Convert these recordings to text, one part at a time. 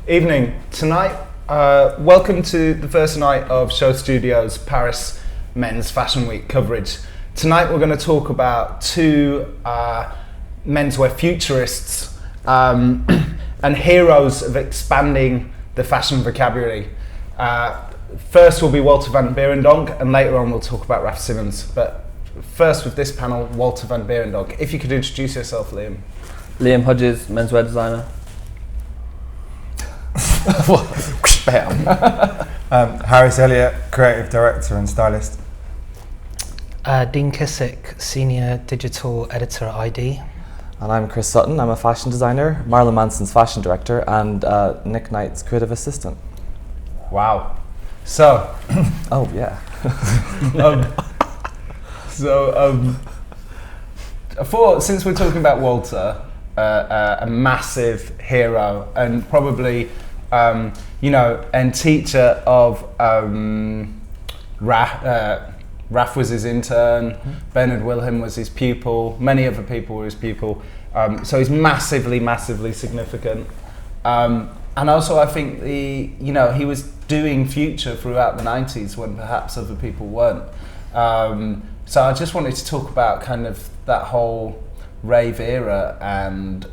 Evening. Tonight, welcome to the first night of Show Studios Paris Men's Fashion Week coverage. Tonight we're going to talk about two menswear futurists and heroes of expanding the fashion vocabulary. First will be Walter van Beirendonck, and later on we'll talk about Raf Simons. But first with this panel, Walter van Beirendonck. If you could introduce yourself, Liam. Liam Hodges, menswear designer. Harris Elliot, creative director and stylist. Dean Kissick, senior digital editor at ID. And I'm Chris Sutton, I'm a fashion designer, Marlon Manson's fashion director, and Nick Knight's creative assistant. Wow. So. Oh, yeah. I thought, since we're talking about Walter, a massive hero and probably, and teacher of Raf was his intern, Bernard Wilhelm was his pupil, many other people were his pupil. So he's massively significant. And also I think he was doing future throughout the 90s when perhaps other people weren't. So I just wanted to talk about kind of that whole rave era and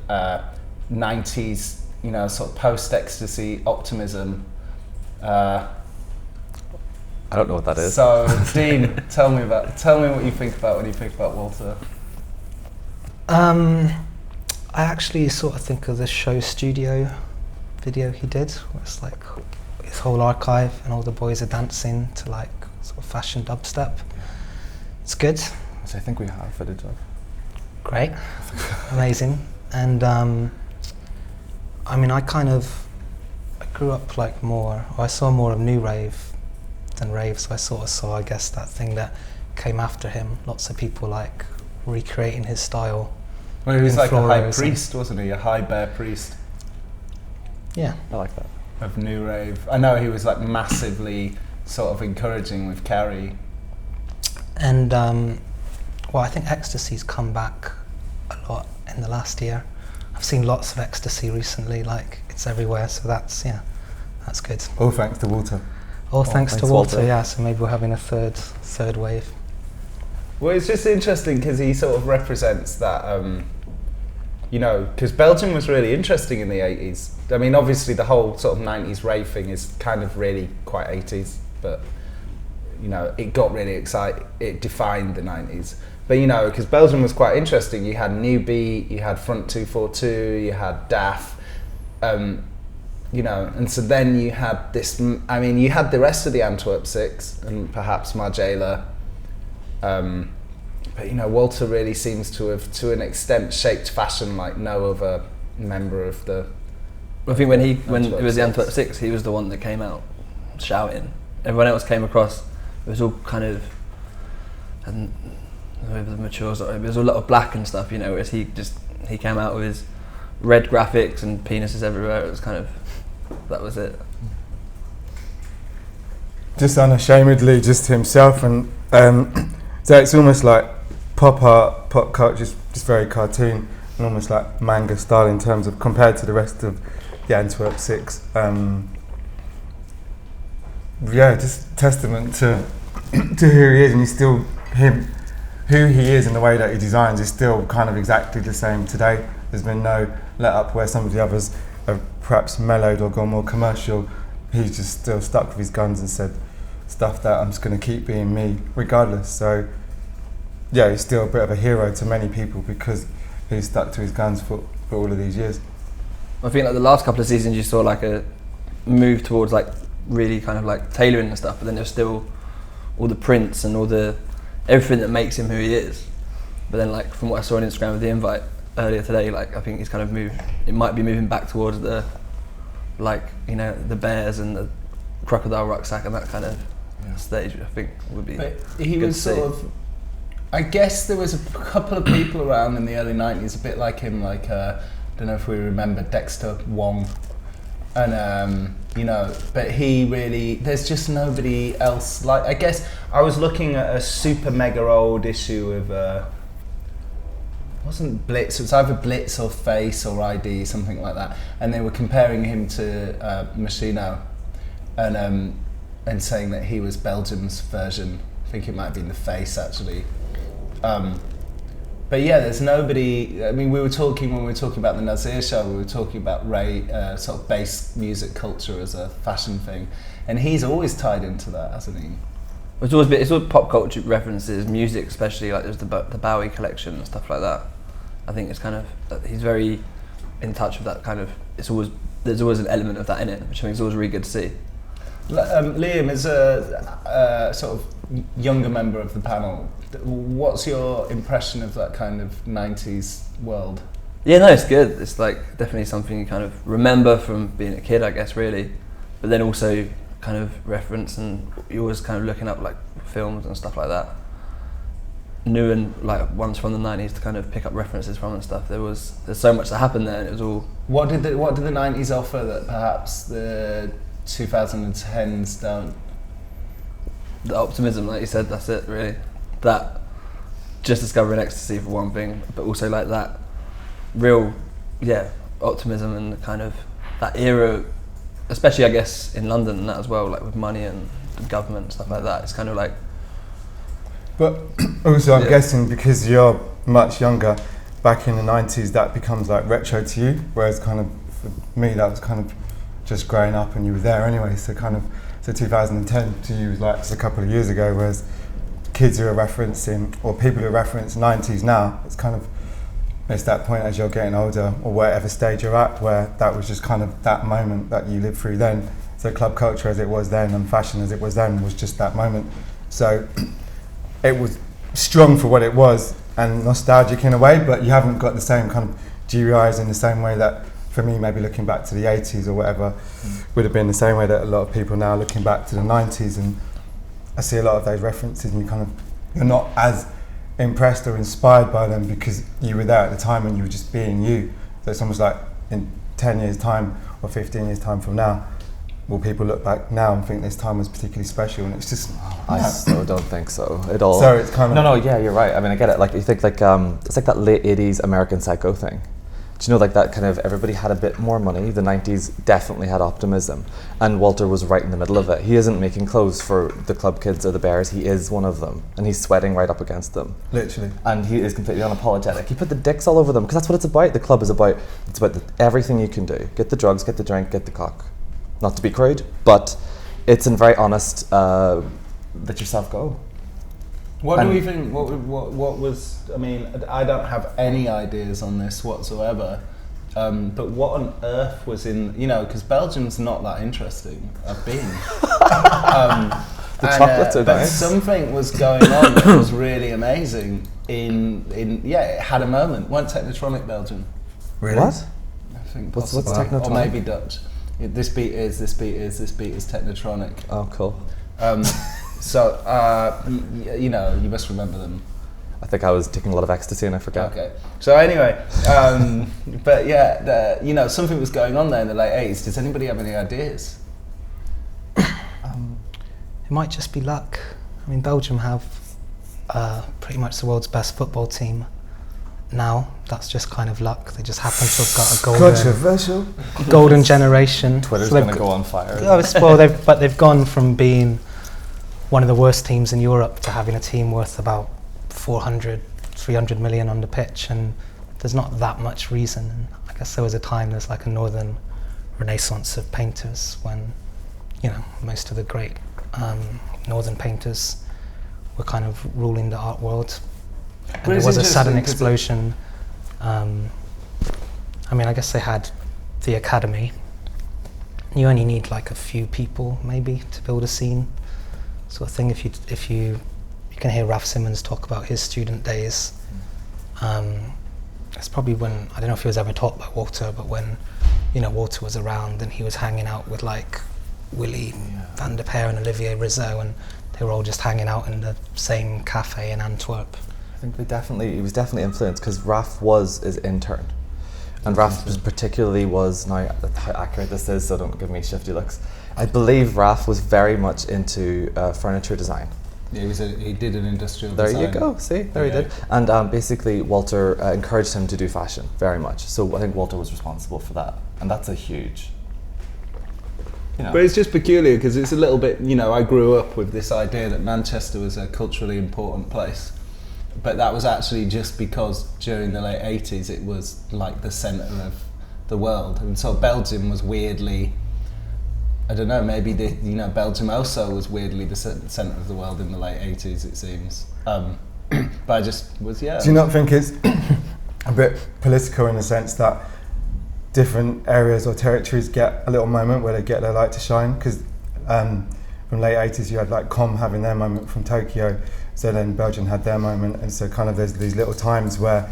90s, sort of post-ecstasy optimism. I don't know what that is. So Dean, tell me what you think about when you think about Walter. I actually sort of think of the Show Studio video he did, where it's like his whole archive and all the boys are dancing to like sort of fashion dubstep. It's good. Which I think we have footage of. Great. Amazing. And I grew up I saw more of new rave than rave, so I sort of saw, I guess, that thing that came after him. Lots of people like recreating his style. Well, he was like a high priest, wasn't he? A high bear priest. Yeah. I like that. Of new rave. I know he was like massively sort of encouraging with Carrie. And I think ecstasy's come back a lot in the last year. I've seen lots of ecstasy recently, like it's everywhere, so that's good. All thanks to Walter. All thanks to Walter, yeah, so maybe we're having a third wave. Well, it's just interesting because he sort of represents that, because Belgium was really interesting in the 80s. I mean, obviously the whole sort of 90s rave thing is kind of really quite 80s, but it got really exciting. It defined the 90s. But because Belgium was quite interesting. You had New Beat, you had Front 242, you had DAF, and so then you had this. I mean, you had the rest of the Antwerp Six and perhaps Margiela. But Walter really seems to have, to an extent, shaped fashion like no other member of the. I think when it was the Antwerp Six, he was the one that came out shouting. Everyone else came across. It was all kind of, and the matures. It was a lot of black and stuff, whereas he came out with his red graphics and penises everywhere. It was kind of, that was it. Just unashamedly, just himself, and so it's almost like pop art, pop culture, just very cartoon, and almost like manga style in terms of compared to the rest of the Antwerp Six. Just testament to who he is, and he's still him. Who he is and the way that he designs is still kind of exactly the same today. There's been no let up where some of the others have perhaps mellowed or gone more commercial. He's just still stuck with his guns and said stuff that I'm just going to keep being me regardless. So yeah, he's still a bit of a hero to many people because he's stuck to his guns for all of these years. I think like the last couple of seasons you saw like a move towards like really kind of like tailoring and stuff, but then there's still all the prints and all the everything that makes him who he is. But then like from what I saw on Instagram with the invite earlier today, like I think he's kind of might be moving back towards the the bears and the crocodile rucksack and that kind of stage. I think would be. But he was sort of. I guess there was a couple of people around in the early 90s, a bit like him, like I don't know if we remember Dexter Wong, and but he really, there's just nobody else. Like, I guess I was looking at a super mega old issue of wasn't Blitz, it was either Blitz or Face or ID, something like that, and they were comparing him to Machino, and saying that he was Belgium's version. I think it might have been the Face actually. But yeah, there's nobody. I mean, when we were talking about the Nazir show, we were talking about Ray, sort of bass music culture as a fashion thing, and he's always tied into that, hasn't he? It's all pop culture references, music especially. Like there's the Bowie collection and stuff like that. I think it's kind of he's very in touch with that kind of. There's always an element of that in it, which I think is always really good to see. Liam, as a sort of younger member of the panel, what's your impression of that kind of 90s world? Yeah, no, it's good. It's like definitely something you kind of remember from being a kid, I guess, really. But then also kind of reference, and you're always kind of looking up like films and stuff like that. New and like ones from the 90s to kind of pick up references from and stuff. There's so much that happened there, and it was all. What did the 90s offer that perhaps the 2010s don't? The optimism, like you said, that's it really. That just discovering ecstasy for one thing, but also like that real, optimism and kind of that era, especially I guess in London and that as well, like with money and government and stuff like that. It's kind of like. But also, I'm guessing because you're much younger, back in the 90s, that becomes like retro to you, whereas kind of for me, that was kind of just growing up and you were there anyway. So 2010 to you was like just a couple of years ago, whereas kids who are referencing, or people who reference 90s now, it's that point as you're getting older, or whatever stage you're at, where that was just kind of that moment that you lived through then. So club culture as it was then and fashion as it was then was just that moment. So it was strong for what it was and nostalgic in a way, but you haven't got the same kind of dewy eyes in the same way that, for me, maybe looking back to the 80s or whatever, would have been the same way that a lot of people now looking back to the 90s, and I see a lot of those references and you're not as impressed or inspired by them because you were there at the time and you were just being you. So it's almost like in 10 years time or 15 years time from now, will people look back now and think this time was particularly special? And it's just... I so don't think so at all. So it's kind of... No, yeah, you're right. I mean, I get it. Like, you think like, it's like that late 80s American Psycho thing. Do you know, like that kind of, everybody had a bit more money. The 90s definitely had optimism. And Walter was right in the middle of it. He isn't making clothes for the club kids or the bears. He is one of them. And he's sweating right up against them. Literally. And he is completely unapologetic. He put the dicks all over them, because that's what it's about. The club is about, it's about everything you can do. Get the drugs, get the drink, get the cock. Not to be crude, but it's in very honest, let yourself go. What do we think? What was? I mean, I don't have any ideas on this whatsoever. But what on earth was in? You know, because Belgium's not that interesting. I've been. The chocolates are but nice. Something was going on that was really amazing. It had a moment. Weren't Technotronic Belgian? Really? What? I think What's possibly. Technotronic? Or maybe Dutch. This beat is Technotronic. Oh, cool. So, you know, you must remember them. I think I was taking a lot of ecstasy and I forgot. Okay. So anyway, but yeah, you know, something was going on there in the late 80s. Does anybody have any ideas? It might just be luck. I mean, Belgium have pretty much the world's best football team now. That's just kind of luck. They just happen to have got a golden generation. Twitter's So going to go on fire. Well, they've gone from being one of the worst teams in Europe to having a team worth about 300 million on the pitch, and there's not that much reason. And I guess there was a time, there's like a northern renaissance of painters when, you know, most of the great northern painters were kind of ruling the art world. And there was a sudden explosion. I mean, I guess they had the academy. You only need like a few people maybe to build a scene, sort of thing. If you can hear Raf Simons talk about his student days. It's probably when, I don't know if he was ever taught by Walter, but when, you know, Walter was around and he was hanging out with like Willy van der Peer and Olivier Rizzo, and they were all just hanging out in the same cafe in Antwerp. I think he was definitely influenced because Raf was his intern. And Raf was, now how accurate this is, so don't give me shifty looks. I believe Raf was very much into furniture design. He did an industrial There design. you go. See, there he did. And basically, Walter encouraged him to do fashion very much. So I think Walter was responsible for that, and that's a huge. You know. But it's just peculiar because it's a little bit, I grew up with this idea that Manchester was a culturally important place. But that was actually just because during the late 80s it was like the centre of the world. And so Belgium was weirdly, I don't know, maybe Belgium also was weirdly the centre of the world in the late 80s, it seems. But I just was, Do you not think it's a bit political in the sense that different areas or territories get a little moment where they get their light to shine? Because from late 80s you had like Com having their moment from Tokyo, so then Belgium had their moment, and so kind of there's these little times where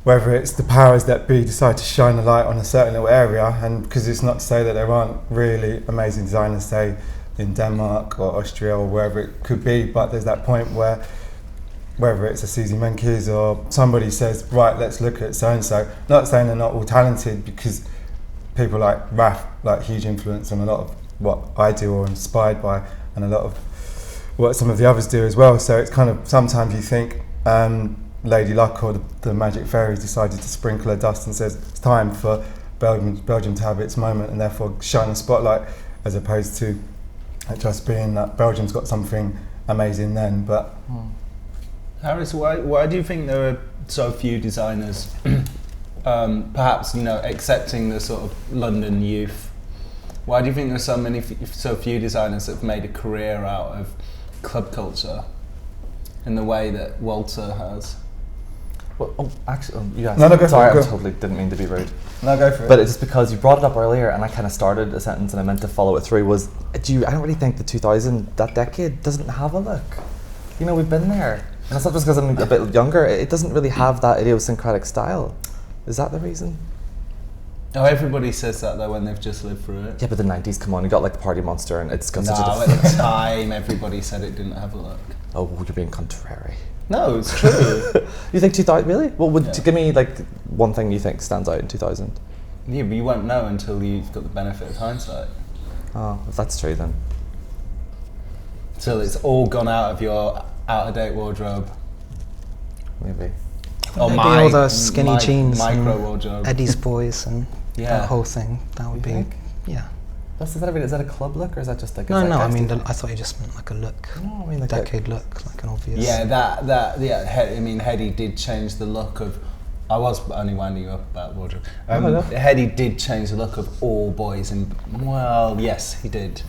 whether it's the powers that be decide to shine a light on a certain little area, and because it's not to say that there aren't really amazing designers, say in Denmark or Austria or wherever it could be, but there's that point where whether it's a Susie Menkes or somebody says, right, let's look at so-and-so, not saying they're not all talented, because people like Raf, like huge influence on a lot of what I do or inspired by, and a lot of what some of the others do as well. So it's kind of, sometimes you think Lady Luck or the Magic Fairies decided to sprinkle a dust and says it's time for Belgium to have its moment and therefore shine a spotlight, as opposed to it just being that Belgium's got something amazing then. But Harris, why do you think there are so few designers, perhaps accepting the sort of London youth? Why do you think there are so few designers that have made a career out of club culture in the way that Walter has? Well, actually, yes. No, go Sorry, for it, I totally didn't mean to be rude. no, go for it. But it's just because you brought it up earlier, and I kind of started a sentence and I meant to follow it through. I don't really think the 2000, that decade, doesn't have a look. We've been there. And it's not just because I'm a bit younger, it doesn't really have that idiosyncratic style. Is that the reason? Oh, everybody says that though when they've just lived through it. Yeah, but the 90s, come on, you got like the Party Monster, and it's got such a... No, at the time everybody said it didn't have a look. Oh, you're being contrary. No, it's true. You think 2000, really? Well, Yeah. give me like one thing you think stands out in 2000. Yeah, but you won't know until you've got the benefit of hindsight. Oh, if that's true then. Till it's all gone out of your out-of-date wardrobe. Maybe. Or Maybe all the skinny jeans micro and wardrobe. Eddie's Boys and Yeah. that whole thing. That would You be, think? yeah. Is that a club look, or is that just like a No, I zeitgeist mean, thing? I thought you just meant like a look, No, I mean like decade look, like an obvious. Yeah, Hedy did change the look of. I was only winding you up about wardrobe. No. Hedy did change the look of all boys in. Well, yes, he did.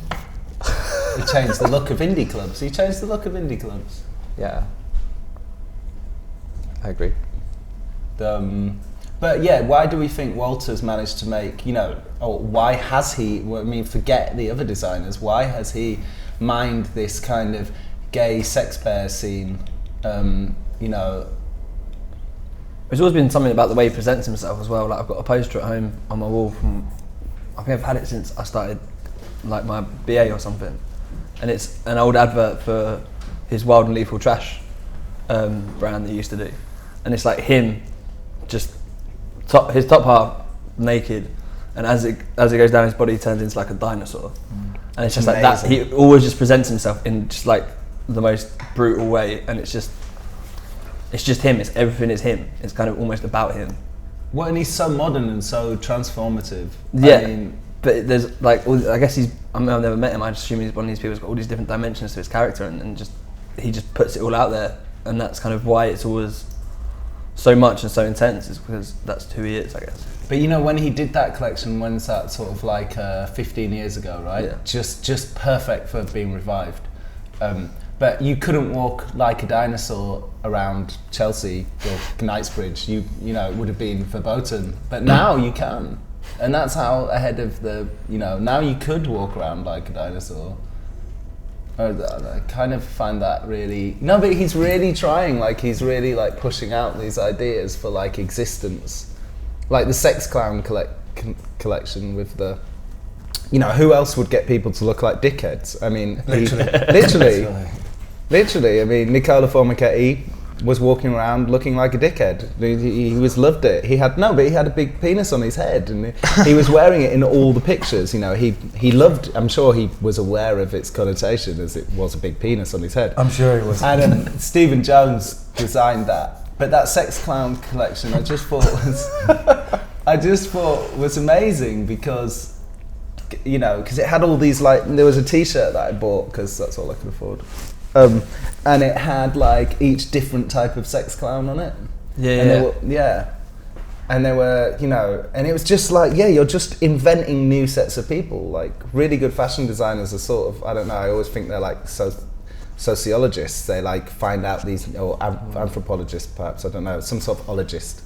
He changed the look of indie clubs. Yeah. I agree. But yeah, why do we think Walter's managed to make, or why has he, forget the other designers, why has he mined this kind of gay sex bear scene, There's always been something about the way he presents himself as well. Like, I've got a poster at home on my wall from, I think I've had it since I started like my BA or something, and it's an old advert for his Wild and Lethal Trash brand that he used to do, and it's like him just his top half naked, and as it goes down his body, he turns into like a dinosaur. And it's just like that. He always just presents himself in just like the most brutal way, and it's just him. It's everything is him. It's kind of almost about him. Well, and he's so modern and so transformative. Yeah, but there's like, I guess I've never met him. I just assume he's one of these people who's got all these different dimensions to his character, and just he just puts it all out there, and that's kind of why it's always so much and so intense, is because that's who he is, I guess. But when he did that collection, when's that, sort of like 15 years ago, right? Yeah. Just perfect for being revived. But you couldn't walk like a dinosaur around Chelsea or Knightsbridge. It would have been verboten. But now you can, and that's how ahead of the. Now you could walk around like a dinosaur. I kind of find that really. No, but he's really trying. Like, he's really like pushing out these ideas for like existence, like the Sex Clown collection with the. Who else would get people to look like dickheads? I mean, literally. I mean, Nicola Formichetti was walking around looking like a dickhead. He was loved it. He had a big penis on his head, and he was wearing it in all the pictures. You know, he loved. I'm sure he was aware of its connotation, as it was a big penis on his head. I'm sure he was. And Stephen Jones designed that. But that Sex Clown collection, I just thought was amazing because, you know, because it had all these, like, there was a T-shirt that I bought because that's all I could afford. And it had like each different type of sex clown on it. And they were, you know, and it was just like, you're just inventing new sets of people. Like, really good fashion designers are sort of, I don't know, I always think they're like sociologists. They like find out these, or anthropologists perhaps, I don't know, some sort of ologist.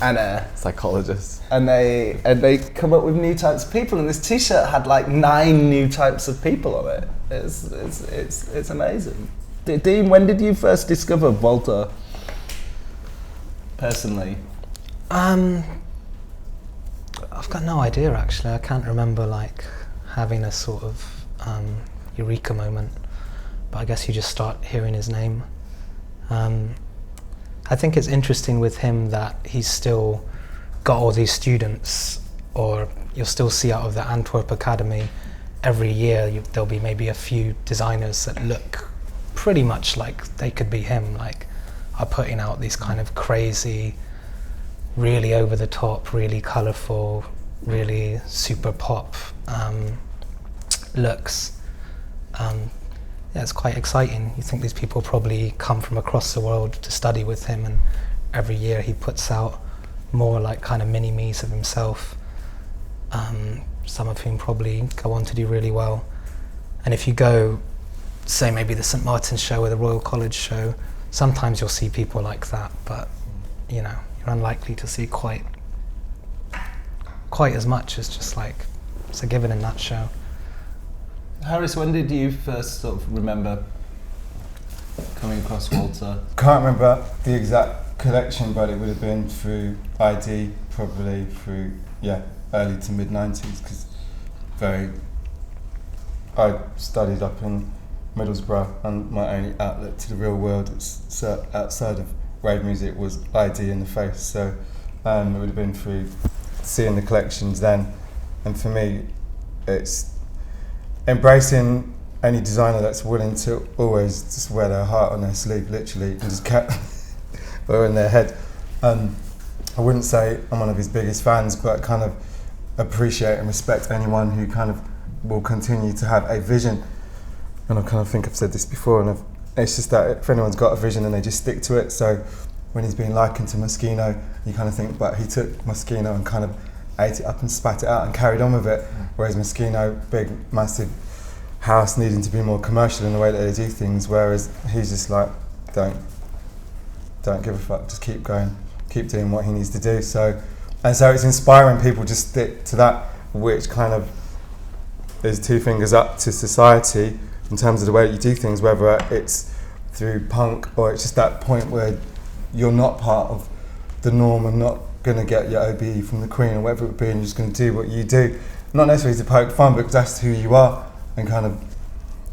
And psychologists. And they come up with new types of people, and this T-shirt had like 9 new types of people on it. It's amazing. Dean, when did you first discover Walter? Personally, I've got no idea actually. I can't remember like having a sort of eureka moment, but I guess you just start hearing his name. I think it's interesting with him that he's still got all these students, or you'll still see out of the Antwerp Academy every year there'll be maybe a few designers that look pretty much like they could be him, like are putting out these kind of crazy, really over the top, really colourful, really super pop looks. It's quite exciting. You think these people probably come from across the world to study with him, and every year he puts out more like kind of mini-me's of himself, some of whom probably go on to do really well. And if you go, say maybe the St. Martin's show or the Royal College show, sometimes you'll see people like that, but you know, you're unlikely to see quite as much as just like it's a given in that show. Harris, when did you first sort of remember coming across Walter? Can't remember the exact collection, but it would have been through ID, probably through early to mid 90s, because I studied up in Middlesbrough, and my only outlet to the real world outside of rave music was ID in the Face. So it would have been through seeing the collections then, and for me, it's embracing any designer that's willing to always just wear their heart on their sleeve, literally, and just or in their head. I wouldn't say I'm one of his biggest fans, but kind of appreciate and respect anyone who kind of will continue to have a vision. And I kind of think I've said this before, and it's just that if anyone's got a vision and they just stick to it. So when he's being likened to Moschino, you kind of think, but he took Moschino and kind of ate it up and spat it out and carried on with it. Whereas Moschino, big, massive house needing to be more commercial in the way that they do things, whereas he's just like, don't give a fuck, just keep going, keep doing what he needs to do. So it's inspiring people just stick to that, which kind of is 2 fingers up to society in terms of the way that you do things, whether it's through punk or it's just that point where you're not part of the norm and not going to get your OBE from the Queen or whatever it would be, and you're just going to do what you do. Not necessarily to poke fun, but that's who you are. And kind of,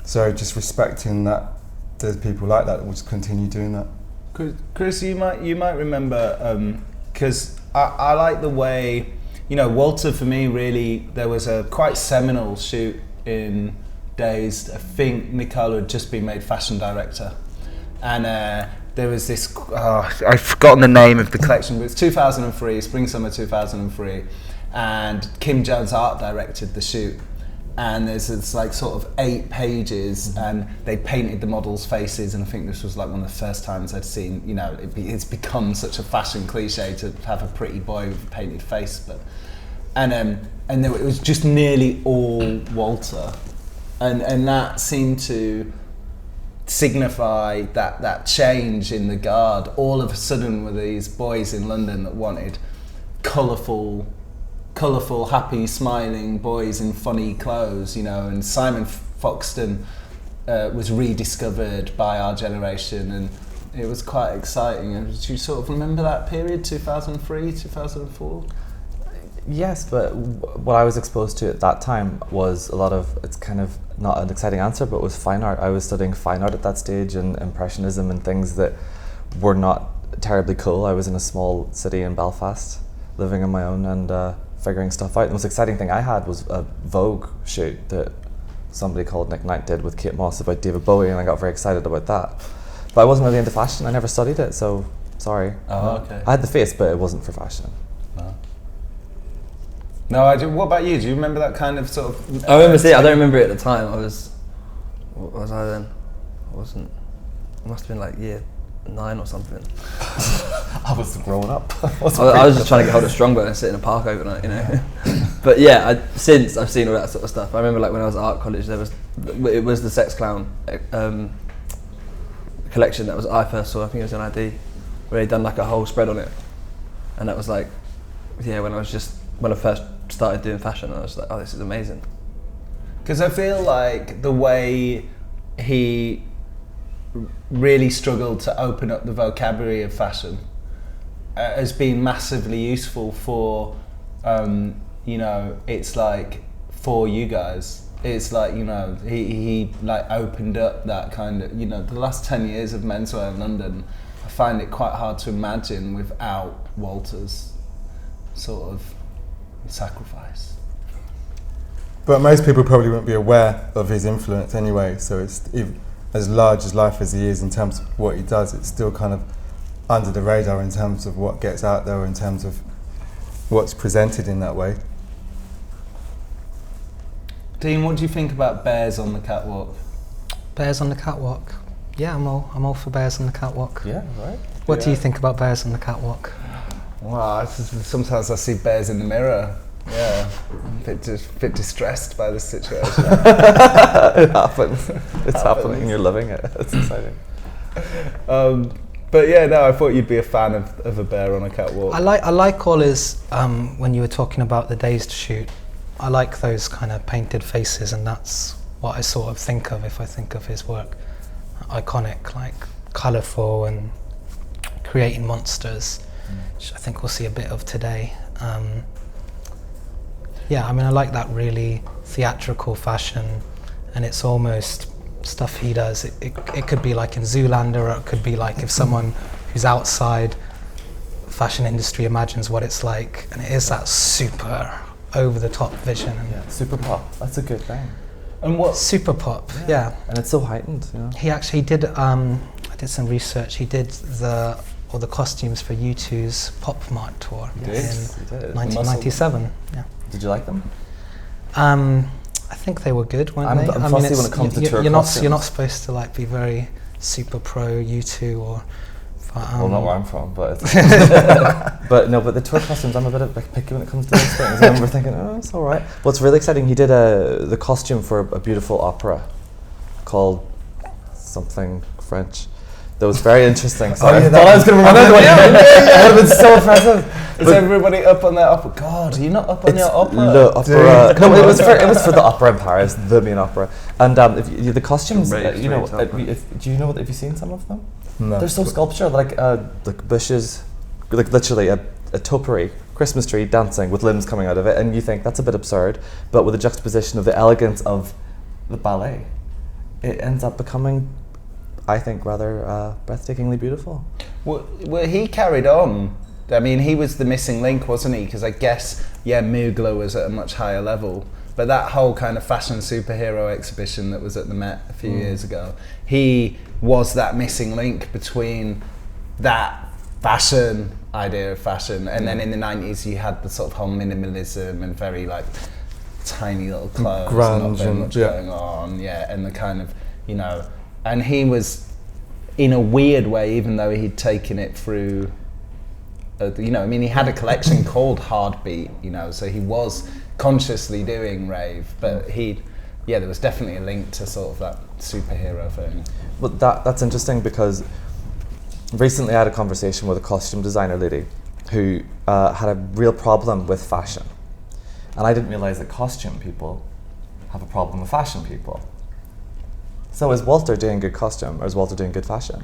so just respecting that there's people like that will just continue doing that. Chris, you might remember, because I like the way, you know, Walter for me really, there was a quite seminal shoot in Dazed. I think Nicola had just been made fashion director, and there was this, I've forgotten the name of the collection, but it's 2003, spring summer 2003, and Kim Jones art directed the shoot. And there's this like sort of 8 pages, and they painted the models' faces, and I think this was like one of the first times I'd seen, you know, it's become such a fashion cliche to have a pretty boy with a painted face, but it was just nearly all Walter, and that seemed to signify that change in the guard. All of a sudden were these boys in London that wanted colourful, happy, smiling boys in funny clothes, you know, and Simon Foxton was rediscovered by our generation, and it was quite exciting. And do you sort of remember that period, 2003, 2004? Yes, but what I was exposed to at that time was a lot of, it's kind of not an exciting answer, but it was fine art. I was studying fine art at that stage, and Impressionism and things that were not terribly cool. I was in a small city in Belfast, living on my own and figuring stuff out. The most exciting thing I had was a Vogue shoot that somebody called Nick Knight did with Kate Moss about David Bowie, and I got very excited about that. But I wasn't really into fashion. I never studied it, so sorry. Oh, okay. I had the face, but it wasn't for fashion. No, I do. What about you? Do you remember that kind of sort of? I remember seeing it. I don't remember it at the time. What was I then? I must have been like year 9 or something. I was growing up. I was just trying to get hold of Strongbow and sit in a park overnight, you know. But yeah, since I've seen all that sort of stuff. I remember like when I was at art college, it was the Sex Clown collection that I first saw. I think it was an ID, where they'd done like a whole spread on it, and that was like, yeah, when I first started doing fashion, I was like, oh, this is amazing. Because I feel like the way he really struggled to open up the vocabulary of fashion has been massively useful for, you know, it's like for you guys. It's like, you know, he like opened up that kind of, you know, the last 10 years of menswear in London, I find it quite hard to imagine without Walter's sort of sacrifice. But most people probably wouldn't be aware of his influence anyway, so it's as large as life as he is in terms of what he does, it's still kind of under the radar in terms of what gets out there, in terms of what's presented in that way. Dean, what do you think about bears on the catwalk? Bears on the catwalk. Yeah, I'm all for bears on the catwalk. Yeah, right. What do you think about bears on the catwalk? Well, sometimes I see bears in the mirror. Yeah, a bit distressed by the situation. It happens. It's happening and you're living it. It's exciting. But yeah, no, I thought you'd be a fan of a bear on a catwalk. I like all his, when you were talking about the Dazed shoot, I like those kind of painted faces, and that's what I sort of think of if I think of his work. Iconic, like colourful and creating monsters, which I think we'll see a bit of today. Yeah, I mean, I like that really theatrical fashion, and it's almost stuff he does. It could be like in Zoolander, or it could be like if someone who's outside fashion industry imagines what it's like, and it is that super over-the-top vision. And Yeah, super pop. That's a good thing. And what? super pop, yeah. And it's so heightened, you know. He actually did, I did some research, he did all the costumes for U2's Pop Mart tour He did. in 1997. Yeah. Did you like them? I think they were good, weren't they? I'm fussy when it comes to tour you're costumes. not supposed to like be very super pro U2 or. Well, not where I'm from, but but the tour costumes, I'm a bit picky when it comes to those things. I remember thinking, oh, it's all right. What's really exciting, he did the costume for a beautiful opera called something French. That was very interesting. So I thought I was going to remember what it would have been so impressive. Is everybody up on their opera? God, are you not up on your opera? Le opera. No, it was for the opera in Paris, the main opera. And the costumes, Have you seen some of them? No. They're so sculptured, like bushes, like literally a topiary, Christmas tree dancing with limbs coming out of it, and you think that's a bit absurd, but with the juxtaposition of the elegance of the ballet, it ends up becoming, I think, rather breathtakingly beautiful. Well, he carried on. I mean, he was the missing link, wasn't he? Because I guess, Mugler was at a much higher level. But that whole kind of fashion superhero exhibition that was at the Met a few years ago, he was that missing link between that fashion idea of fashion, and then in the 90s you had the sort of whole minimalism and very like tiny little clothes, grunge, not very much going on, and the kind of, and he was in a weird way, even though he'd taken it through, he had a collection called Heartbeat, so he was consciously doing rave, but there was definitely a link to sort of that superhero thing. Well, that's interesting, because recently I had a conversation with a costume designer lady who had a real problem with fashion, and I didn't realize that costume people have a problem with fashion people. So is Walter doing good costume, or is Walter doing good fashion?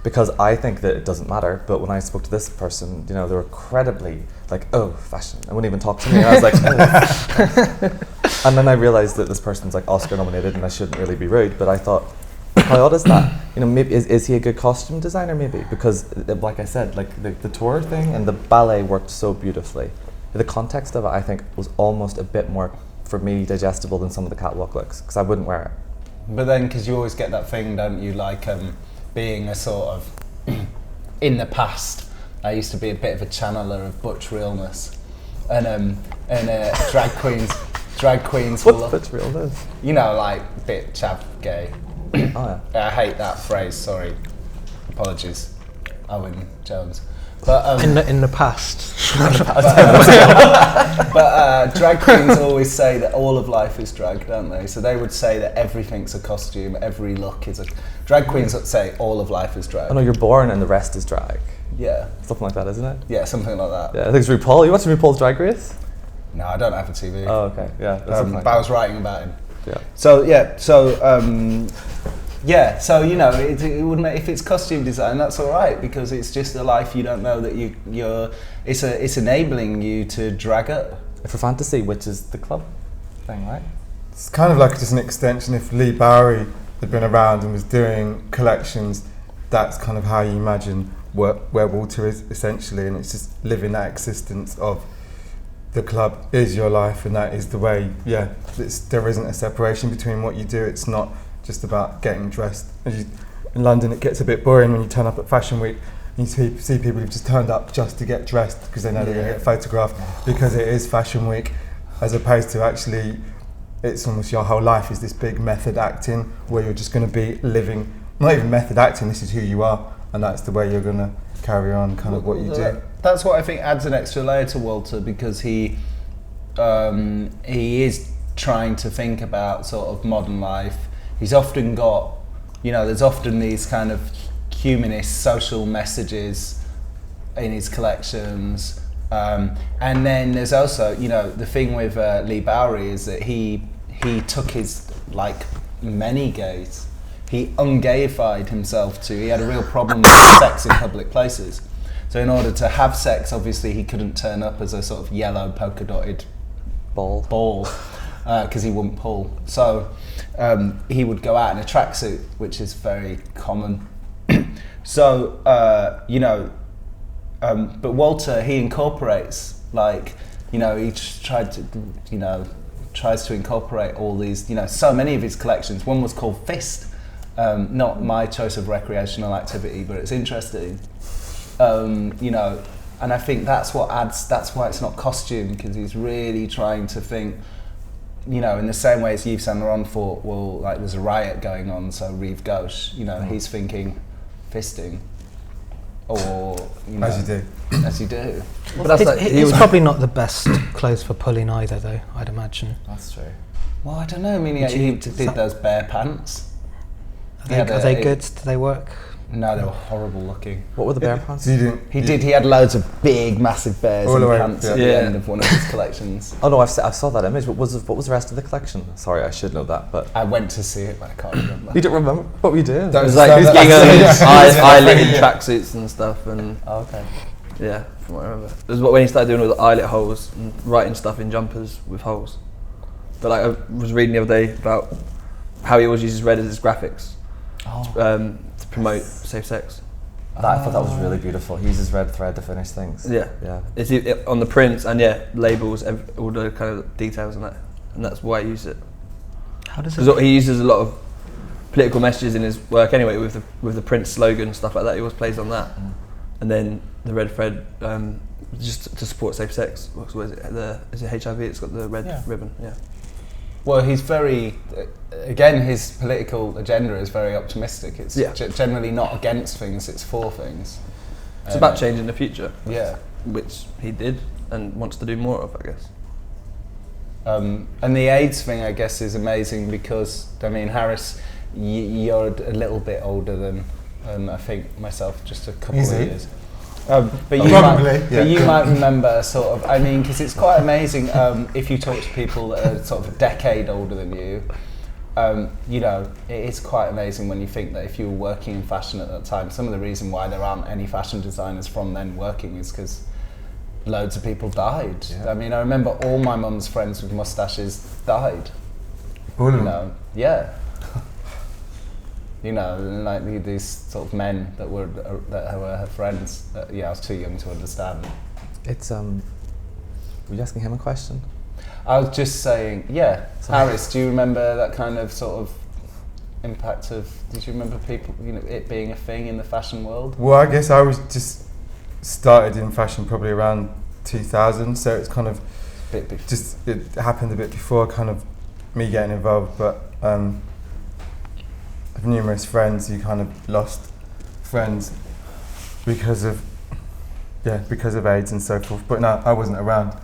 Because I think that it doesn't matter, but when I spoke to this person, they were incredibly like, oh, fashion, and wouldn't even talk to me, and I was like, oh. And then I realized that this person's like Oscar nominated, and I shouldn't really be rude, but I thought, how odd is that? You know, maybe is he a good costume designer? Maybe because, like I said, like the tour thing and the ballet worked so beautifully. The context of it, I think, was almost a bit more for me digestible than some of the catwalk looks because I wouldn't wear it. But then, because you always get that thing, don't you? Like being a sort of in the past. I used to be a bit of a channeler of butch realness, and drag queens. What's butch realness? You know, like bit chav gay. Oh yeah. I hate that phrase. Sorry, apologies, Owen Jones. But in the past. But drag queens always say that all of life is drag, don't they? So they would say that everything's a costume, every look is a. Drag queens would say all of life is drag. Oh no, you're born and the rest is drag. Yeah. Something like that, isn't it? Yeah, something like that. Yeah, I think it's RuPaul. You watch RuPaul's Drag Race? No, I don't have a TV. Oh, okay. Yeah. But I was writing about him. Yeah. So so you know, it would make, if it's costume design, that's all right because it's just a life you don't know that you're. It's enabling you to drag up. For fantasy, which is the club thing, right? It's kind of like just an extension. If Lee Bowery had been around and was doing collections, that's kind of how you imagine where Walter is essentially, and it's just living that existence of the club is your life, and that is the way. Yeah, there isn't a separation between what you do. It's not just about getting dressed. In London, it gets a bit boring when you turn up at Fashion Week and you see people who've just turned up just to get dressed because they know they're going to get photographed because it is Fashion Week, as opposed to actually it's almost your whole life is this big method acting where you're just going to be living, not even method acting, this is who you are and that's the way you're going to carry on kind of what you do. That's what I think adds an extra layer to Walter because he is trying to think about sort of modern life. He's often got, you know, there's often these kind of humanist social messages in his collections. And then there's also, you know, the thing with Lee Bowery is that he took his, like many gays, he ungayified himself he had a real problem with sex in public places. So in order to have sex, obviously he couldn't turn up as a sort of yellow polka dotted ball because he wouldn't pull. So he would go out in a tracksuit, which is very common. So, you know, but Walter, he incorporates, like, you know, he tries to incorporate all these, you know, so many of his collections. One was called Fist, not my choice of recreational activity, but it's interesting, you know, and I think that's why it's not costume, because he's really trying to think, you know, in the same way as Yves Saint Laurent thought, well, like there's a riot going on, so Rive Gauche, you know, he's thinking fisting, or, you know, as you do. But that's it's probably not the best clothes for pulling either, though, I'd imagine. That's true. Well, I don't know, I mean, he did those bare pants. Are they good? Do they work? No, they were horrible looking. What were the bear pants? He had loads of big, massive bears in pants at the end of one of his collections. Oh no, I saw that image. What was the rest of the collection? Sorry, I should know that, but I went to see it, but I can't remember. You don't remember what we did? It was like he was getting eyelid tracksuits and stuff, and okay. Yeah, from what I remember. It was when he started doing all the eyelet holes and writing stuff in jumpers with holes. But like I was reading the other day about how he always uses red as his graphics to promote safe sex. I thought that was really beautiful. He uses red thread to finish things. Yeah. It's on the prints and labels, all the kind of details and that, and that's why he uses it. How does it? He uses a lot of political messages in his work anyway, with the print slogan and stuff like that. He always plays on that, and then the red thread just to support safe sex. What is it? Is it HIV? It's got the red ribbon. Yeah. Well, he's very, again, his political agenda is very optimistic. It's generally not against things, it's for things. It's about changing the future. Yeah. Which he did and wants to do more of, I guess. And the AIDS thing, I guess, is amazing because, I mean, Harris, you're a little bit older than I think myself, just a couple of years. But you might remember sort of, I mean, because it's quite amazing if you talk to people that are sort of a decade older than you, you know, it is quite amazing when you think that if you were working in fashion at that time, some of the reason why there aren't any fashion designers from then working is because loads of people died. Yeah. I mean, I remember all my mum's friends with moustaches died. All of them? You know, yeah. You know, and like these sort of men that were her friends. I was too young to understand. It's were you asking him a question? I was just saying, yeah. Harris, do you remember that kind of sort of impact of? Did you remember people, it being a thing in the fashion world? Well, I guess I was just started in fashion probably around 2000, so it's kind of it happened a bit before kind of me getting involved, but I have numerous friends who kind of lost friends because of AIDS and so forth. But no, I wasn't around.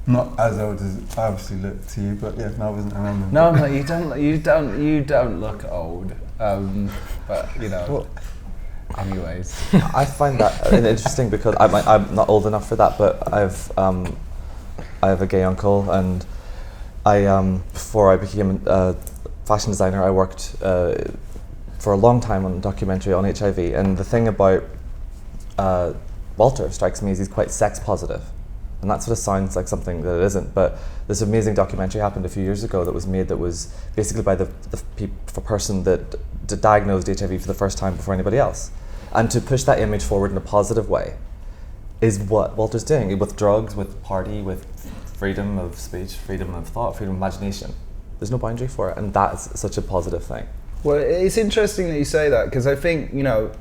Not as old as I obviously look to you, but yeah, no, I wasn't around them. No, you don't look old. But Well, anyways. I find that interesting because I'm not old enough for that, but I have a gay uncle, and before I became a fashion designer, I worked for a long time on a documentary on HIV, and the thing about Walter strikes me as he's quite sex positive, and that sort of sounds like something that it isn't, but this amazing documentary happened a few years ago that was made that was basically by the person that diagnosed HIV for the first time before anybody else, and to push that image forward in a positive way is what Walter's doing with drugs, with party, with freedom of speech, freedom of thought, freedom of imagination. There's no boundary for it, and that is such a positive thing. Well, it's interesting that you say that, because I think,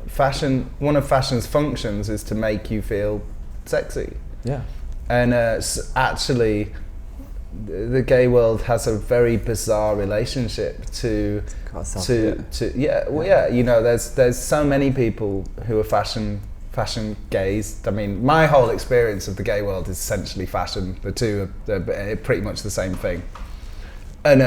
fashion, one of fashion's functions is to make you feel sexy. Yeah. And actually, the gay world has a very bizarre relationship to there's so many people who are fashion gays. I mean, my whole experience of the gay world is essentially fashion. The two are pretty much the same thing. And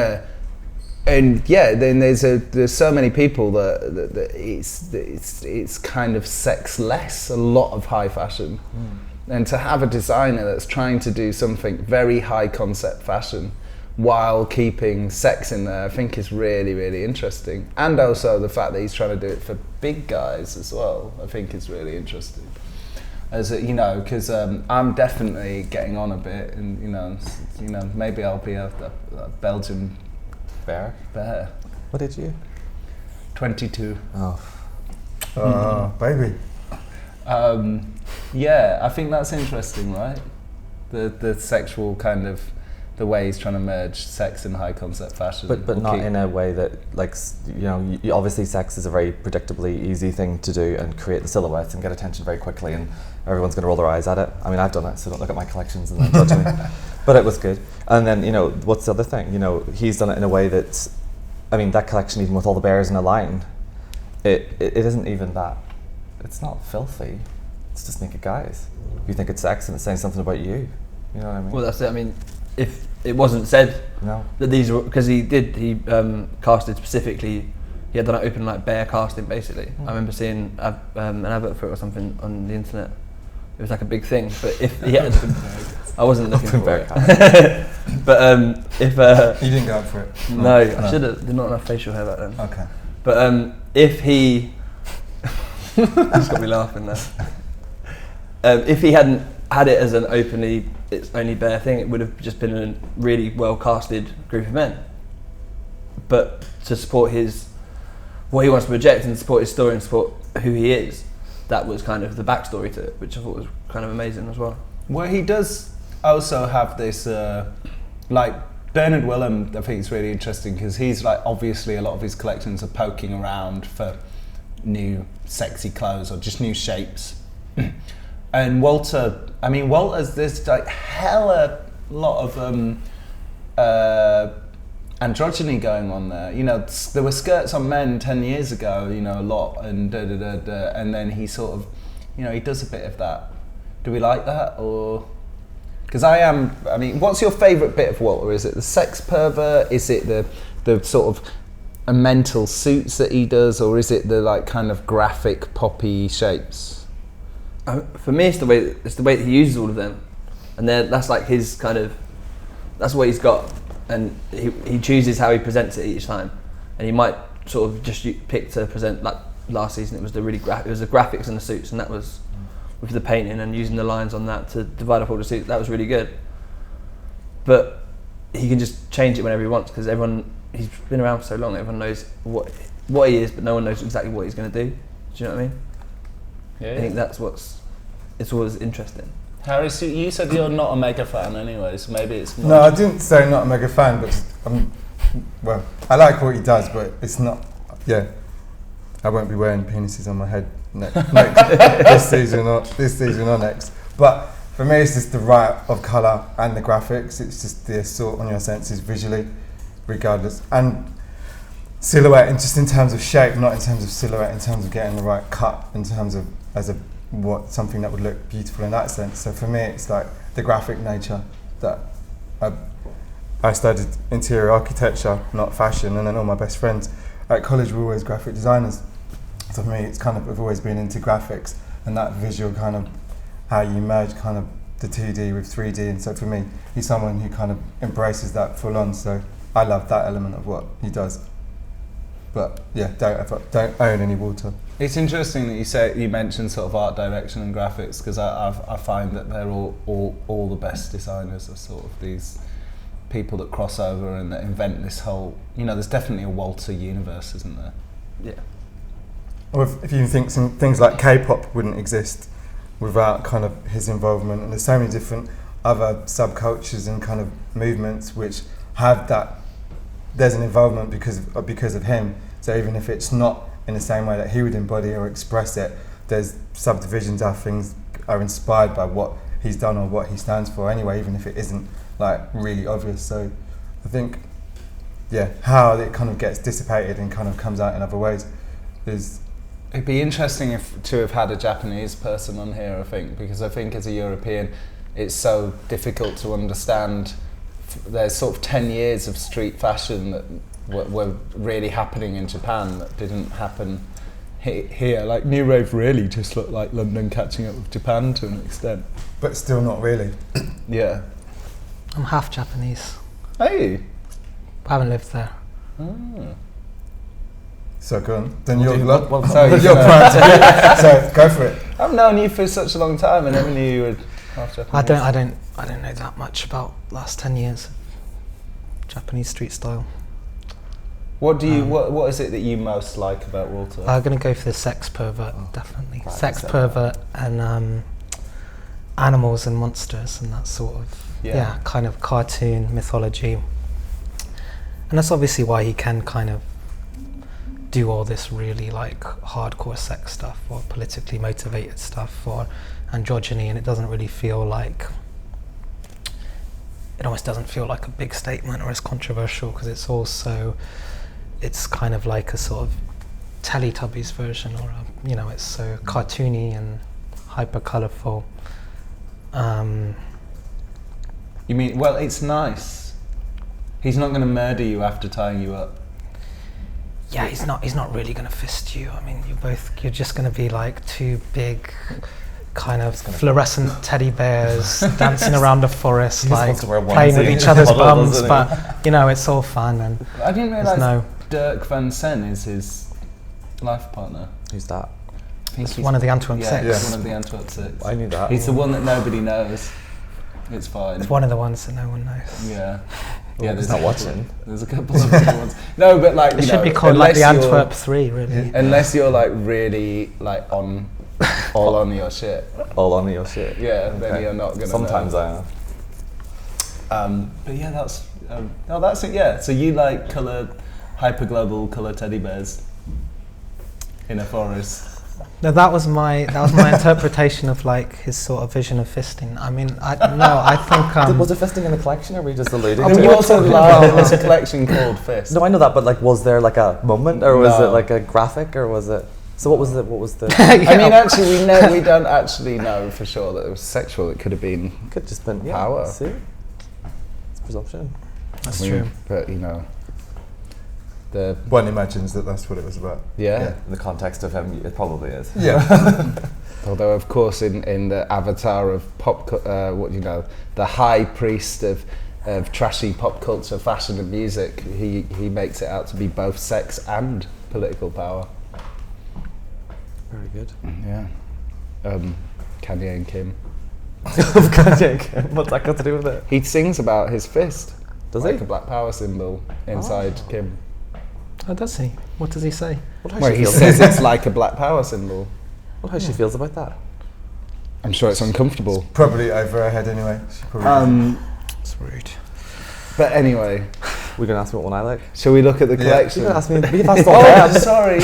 then there's so many people that it's kind of sexless, a lot of high fashion. And to have a designer that's trying to do something very high concept fashion while keeping sex in there, I think is really, really interesting. And also the fact that he's trying to do it for big guys as well, I think is really interesting. As because I'm definitely getting on a bit, and maybe I'll be a Belgian bear. What did you? 22. Oh, baby. I think that's interesting, right? The sexual kind of, the way he's trying to merge sex and high concept fashion. But not in a way that, obviously sex is a very predictably easy thing to do and create the silhouettes and get attention very quickly, and everyone's going to roll their eyes at it. I mean, I've done it, so don't look at my collections and then judge me. But it was good. And then, what's the other thing? He's done it in a way that's, that collection, even with all the bears in a line, it isn't even that. It's not filthy. It's just naked guys. You think it's sex and it's saying something about you. You know what I mean? Well, that's it. I mean, if it wasn't said that these were, because he casted specifically, he had done an open bear casting basically. I remember seeing an advert for it or something on the internet. It was like a big thing, but if he had, I wasn't looking for it. But if you didn't go up for it. No, I should have. There's not enough facial hair back then. Okay. But if he, just got me laughing there. If he hadn't had it as an it's only bare thing, it would have just been a really well casted group of men. But to support what he wants to project and support his story and support who he is, that was kind of the backstory to it, which I thought was kind of amazing as well. Well, he does also have this, Bernard Willem, I think it's really interesting because he's obviously a lot of his collections are poking around for new sexy clothes or just new shapes. And Walter's this hella lot of androgyny going on there. There were skirts on men 10 years ago, a lot, and and then he sort of, he does a bit of that. Do we like that, or? Because what's your favourite bit of Walter? Is it the sex pervert? Is it the sort of mental suits that he does, or is it the kind of graphic poppy shapes? For me, it's the way that he uses all of them, and that's his kind of, that's what he's got, and he chooses how he presents it each time, and he might sort of just pick to present. Like last season, it was the graphics and the suits, and that was with the painting and using the lines on that to divide up all the suits. That was really good, but he can just change it whenever he wants because he's been around for so long. Everyone knows what what he is, but no one knows exactly what he's going to do. Do you know what I mean? Yeah. I think that's it's always interesting. Harry, so you said you're not a mega fan anyway, so maybe it's more... No, I didn't say not a mega fan, but well, I like what he does, but it's not. Yeah, I won't be wearing penises on my head next this season or next. But for me, it's just the right of colour and the graphics. It's just the assault on your senses visually, regardless. And silhouette, and just in terms of shape, not in terms of silhouette, in terms of getting the right cut, in terms of something that would look beautiful in that sense. So for me, it's like the graphic nature that I studied interior architecture, not fashion, and then all my best friends at college were always graphic designers. So for me, it's kind of, I've always been into graphics and that visual kind of how you merge kind of the 2D with 3D. And so for me, he's someone who kind of embraces that full on. So I love that element of what he does. But yeah, don't own any water. It's interesting that you mentioned sort of art direction and graphics, because I find that they're all the best designers are sort of these people that cross over and that invent this whole, there's definitely a Walter universe, isn't there? Yeah. Or if you think things like K-pop wouldn't exist without kind of his involvement, and there's so many different other subcultures and kind of movements which have that, there's an involvement because of him. So even if it's not in the same way that he would embody or express it, there's subdivisions of things are inspired by what he's done or what he stands for anyway, even if it isn't like really obvious. So I think, yeah, how it kind of gets dissipated and kind of comes out in other ways is... It'd be interesting to have had a Japanese person on here, I think, because I think as a European, it's so difficult to understand. There's sort of 10 years of street fashion that were really happening in Japan that didn't happen here. Like New Rave really just looked like London catching up with Japan to an extent. But still not really. Yeah. I'm half Japanese. Are you? I haven't lived there. Oh. So go on. Then Well, you're dude, proud well, so to you know. So go for it. I've known you for such a long time, and I never knew you were half Japanese. I don't know that much about last 10 years of Japanese street style. What do you? What is it that you most like about Walter? I'm going to go for the sex pervert, definitely. right, Sex so- pervert and animals and monsters and that sort of kind of cartoon mythology. And that's obviously why he can kind of do all this really like hardcore sex stuff or politically motivated stuff or androgyny, and it doesn't really feel like, it almost doesn't feel like a big statement or as controversial, because it's also, it's kind of like a sort of Teletubbies version, or it's so cartoony and hyper colourful. You mean, well, it's nice. He's not going to murder you after tying you up. Yeah, he's not really going to fist you. I mean, you're just going to be like two big kind of fluorescent teddy bears dancing around the forest, He just like wants to wear playing with onesie each other's and bums, doesn't he? but it's all fun. And I didn't realise no, Dirk Van Sen is his life partner. Who's that? I think it's he's one of the Antwerp yeah, Six. he's one of the Antwerp Six. I knew that. He's the one that nobody knows. It's fine. It's one of the ones that no one knows. Yeah. Yeah, there's not a couple- watching. There's a couple of other ones. No, but like, It should be called like the unless you're- Antwerp 3, really. Unless you're like really like all on your shit. All on your shit. Yeah, then Okay. you're not gonna. Sometimes know. I am. But yeah, that's it. Yeah. So you like hyperglobal color teddy bears in a forest. No, that was my interpretation of like his sort of vision of fisting. I mean, I think Was it fisting in the collection, or were you just alluding Oh, to You it? also love there's a collection called Fist. No, I know that, but like, was there like a moment, or was No. it like a graphic, or was it? So what was the? I mean, actually, we don't actually know for sure that it was sexual. It could have been. Could have just been Power. See, it's presumption. that's I mean, true. But the One imagines that that's what it was about. yeah. In the context of him, it probably is. Yeah. Although, of course, in the avatar of the high priest of trashy pop culture, fashion and music, he makes it out to be both sex and political power. Very good. Yeah. Kanye and Kim. What's that got to do with it? He sings about his fist. Does like he? a black power symbol inside Kim. Oh, does he? What does he say? Well, he says it's like a Black Power symbol. What how she feels about that? I'm sure it's uncomfortable. Probably over her head anyway. She probably It's rude. But anyway, We're gonna ask me what one I like. shall we look at the collection? You can ask me. We can ask all Oh, them. sorry.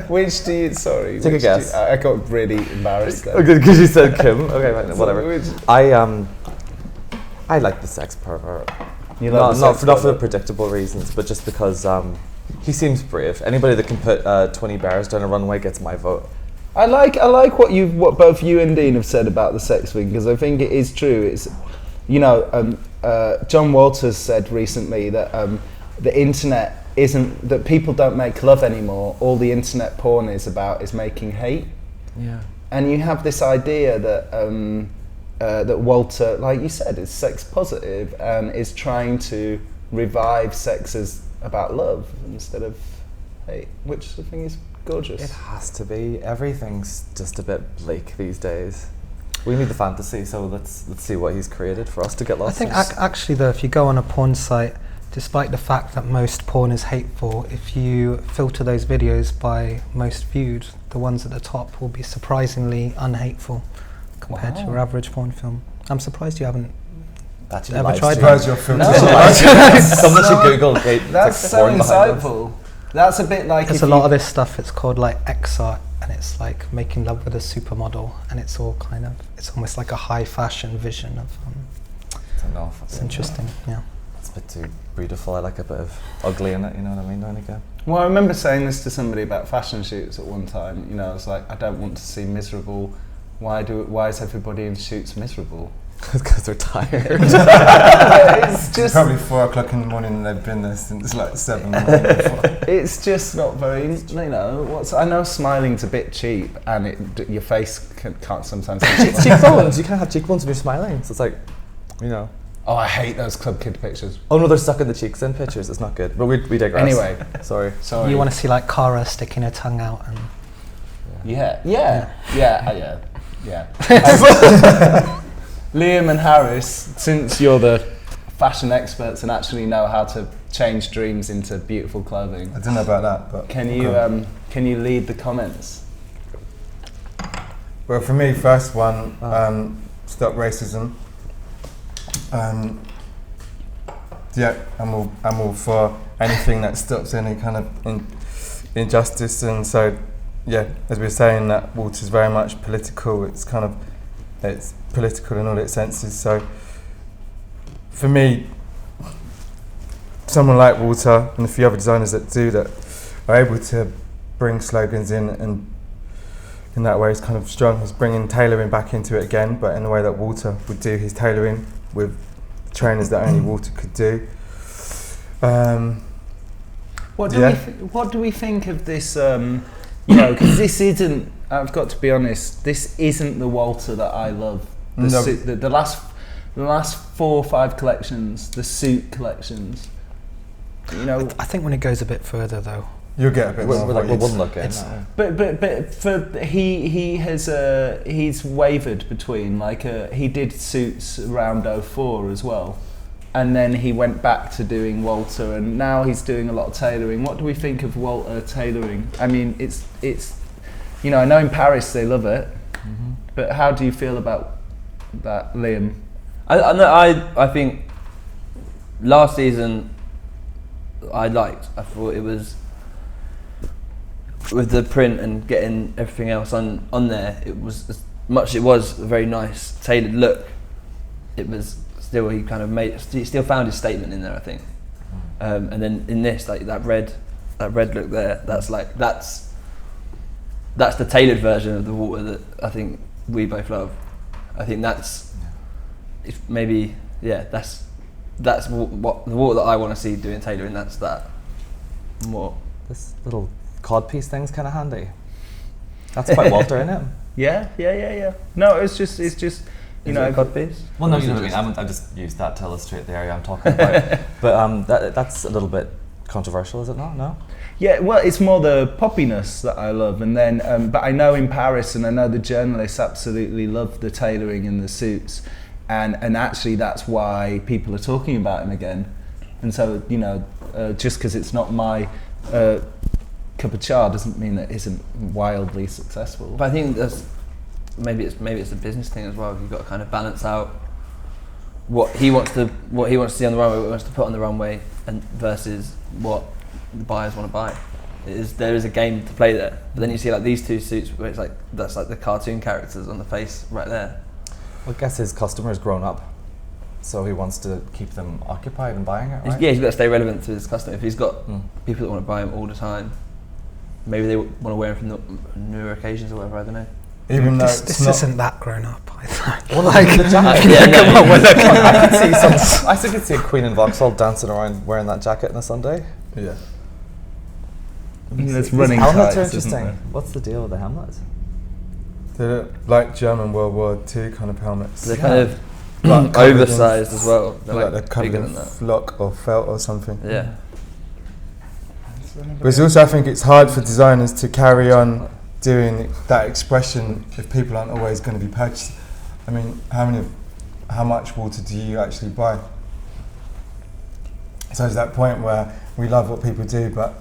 Which do you? Sorry. Take a which guess. do you- I got really embarrassed there. Because you said Kim. Okay, right, So whatever. which- I like the sex pervert. You love the Not sex for pervert? predictable reasons, but just because he seems brave. Anybody that can put 20 bears down a runway gets my vote. I like what both you and Dean have said about the sex thing, because I think it is true. It's, you know, John Walters said recently that the internet isn't, that people don't make love anymore. All the internet porn is about is making hate. Yeah. And you have this idea that that Walter, like you said, is sex positive and is trying to revive sex as about love instead of hate, which I think is gorgeous. It has to be. Everything's just a bit bleak these days. We need the fantasy, so let's see what he's created for us to get I lost think in. actually though, if you go on a porn site, despite the fact that most porn is hateful, if you filter those videos by most viewed, the ones at the top will be surprisingly unhateful compared to your average porn film. I'm surprised you haven't That's ever tried Surprise that. your film. Someone should Google gate. That's like so porn behind them. insightful. That's a bit like There's if a lot you- of this stuff, it's called like X-art, and it's like making love with a supermodel, and it's all kind of, it's almost like a high fashion vision of, Enough. it's interesting, yeah. It's a bit too beautiful. I like a bit of ugly in it, you know what I mean? Now and again. Well, I remember saying this to somebody about fashion shoots at one time. You know, I was like, I don't want to see miserable. Why is everybody in shoots miserable? Because they're tired. It's It's just, probably 4 o'clock in the morning and they've been there since like 7 before. it's just not very. You know, I know smiling's a bit cheap, and your face can't sometimes. Cheekbones. You can't have cheekbones when you're smiling. So it's like, you know. Oh, I hate those club kid pictures. Oh no, they're sucking the cheeks in pictures. It's not good. But we digress. Anyway, Sorry. sorry. You want to see like Cara sticking her tongue out and Yeah. Liam and Harris, since you're the fashion experts and actually know how to change dreams into beautiful clothing, I don't know about that, but can you lead the comments? well, for me, first one, stop racism. Yeah, I'm all for anything that stops any kind of injustice, and so yeah, as we were saying, that Walter's very much political. It's political in all its senses. So for me, someone like Walter and a few other designers that do that are able to bring slogans in, and in that way, it's kind of strong. He's bringing tailoring back into it again, but in the way that Walter would do his tailoring with trainers that only Walter could do. What do we think of this? You know, because this isn't. I've got to be honest. This isn't the Walter that I love. The last 4 or 5 collections, the suit collections. You know, I think when it goes a bit further though, You'll get a bit more. We're of like what we're you'd- one look in. it's- but for he's wavered between he did suits around 04 as well, and then he went back to doing Walter, and now he's doing a lot of tailoring. What do we think of Walter tailoring? I mean, it's you know, I know in Paris they love it, but how do you feel about that, Liam? I think last season I thought it was, with the print and getting everything else on there, it was as much as it was a very nice tailored look, it was still, he still found his statement in there, I think. And then in this, like that red look there, that's the tailored version of the Walter that I think we both love. I think that's that's what the Walter that I want to see doing tailoring. That's that more. This little codpiece thing's kind of handy. That's quite Walter, isn't it? Yeah. No, it's just you know, codpiece. Well, no, you know what I mean. I just used that to illustrate the area I'm talking about. But that's a little bit controversial, is it not? No. Yeah, well, it's more the poppiness that I love, and then, but I know in Paris, and I know the journalists absolutely love the tailoring and the suits, and actually that's why people are talking about him again, and so, you know, just because it's not my a cup of char doesn't mean that it isn't wildly successful. But I think that's maybe it's a business thing as well. You've got to kind of balance out what he wants to see on the runway, what he wants to put on the runway, and versus what the buyers want to buy. There is a game to play there. But then you see like these two suits where it's like that's like the cartoon characters on the face right there. Well, I guess his customer's grown up, so he wants to keep them occupied and buying it, right? Yeah, he's got to stay relevant to his customer. If he's got people that want to buy him all the time, maybe they want to wear him for newer occasions or whatever. I don't know. Even though this isn't that grown up, I think. Well, like the jacket. I could see a Queen in Vauxhall dancing around wearing that jacket on a Sunday. Yeah. It's running helmets tights, are isn't interesting. there? What's the deal with the helmets? They look like German World War II kind of helmets. They're kind of Like oversized as well. They're like they're like covered bigger in than that. flock or felt or something. Yeah. But it's also, I think it's hard for designers to carry on doing that expression if people aren't always going to be purchased. I mean, how much water do you actually buy? So there's that point where we love what people do, but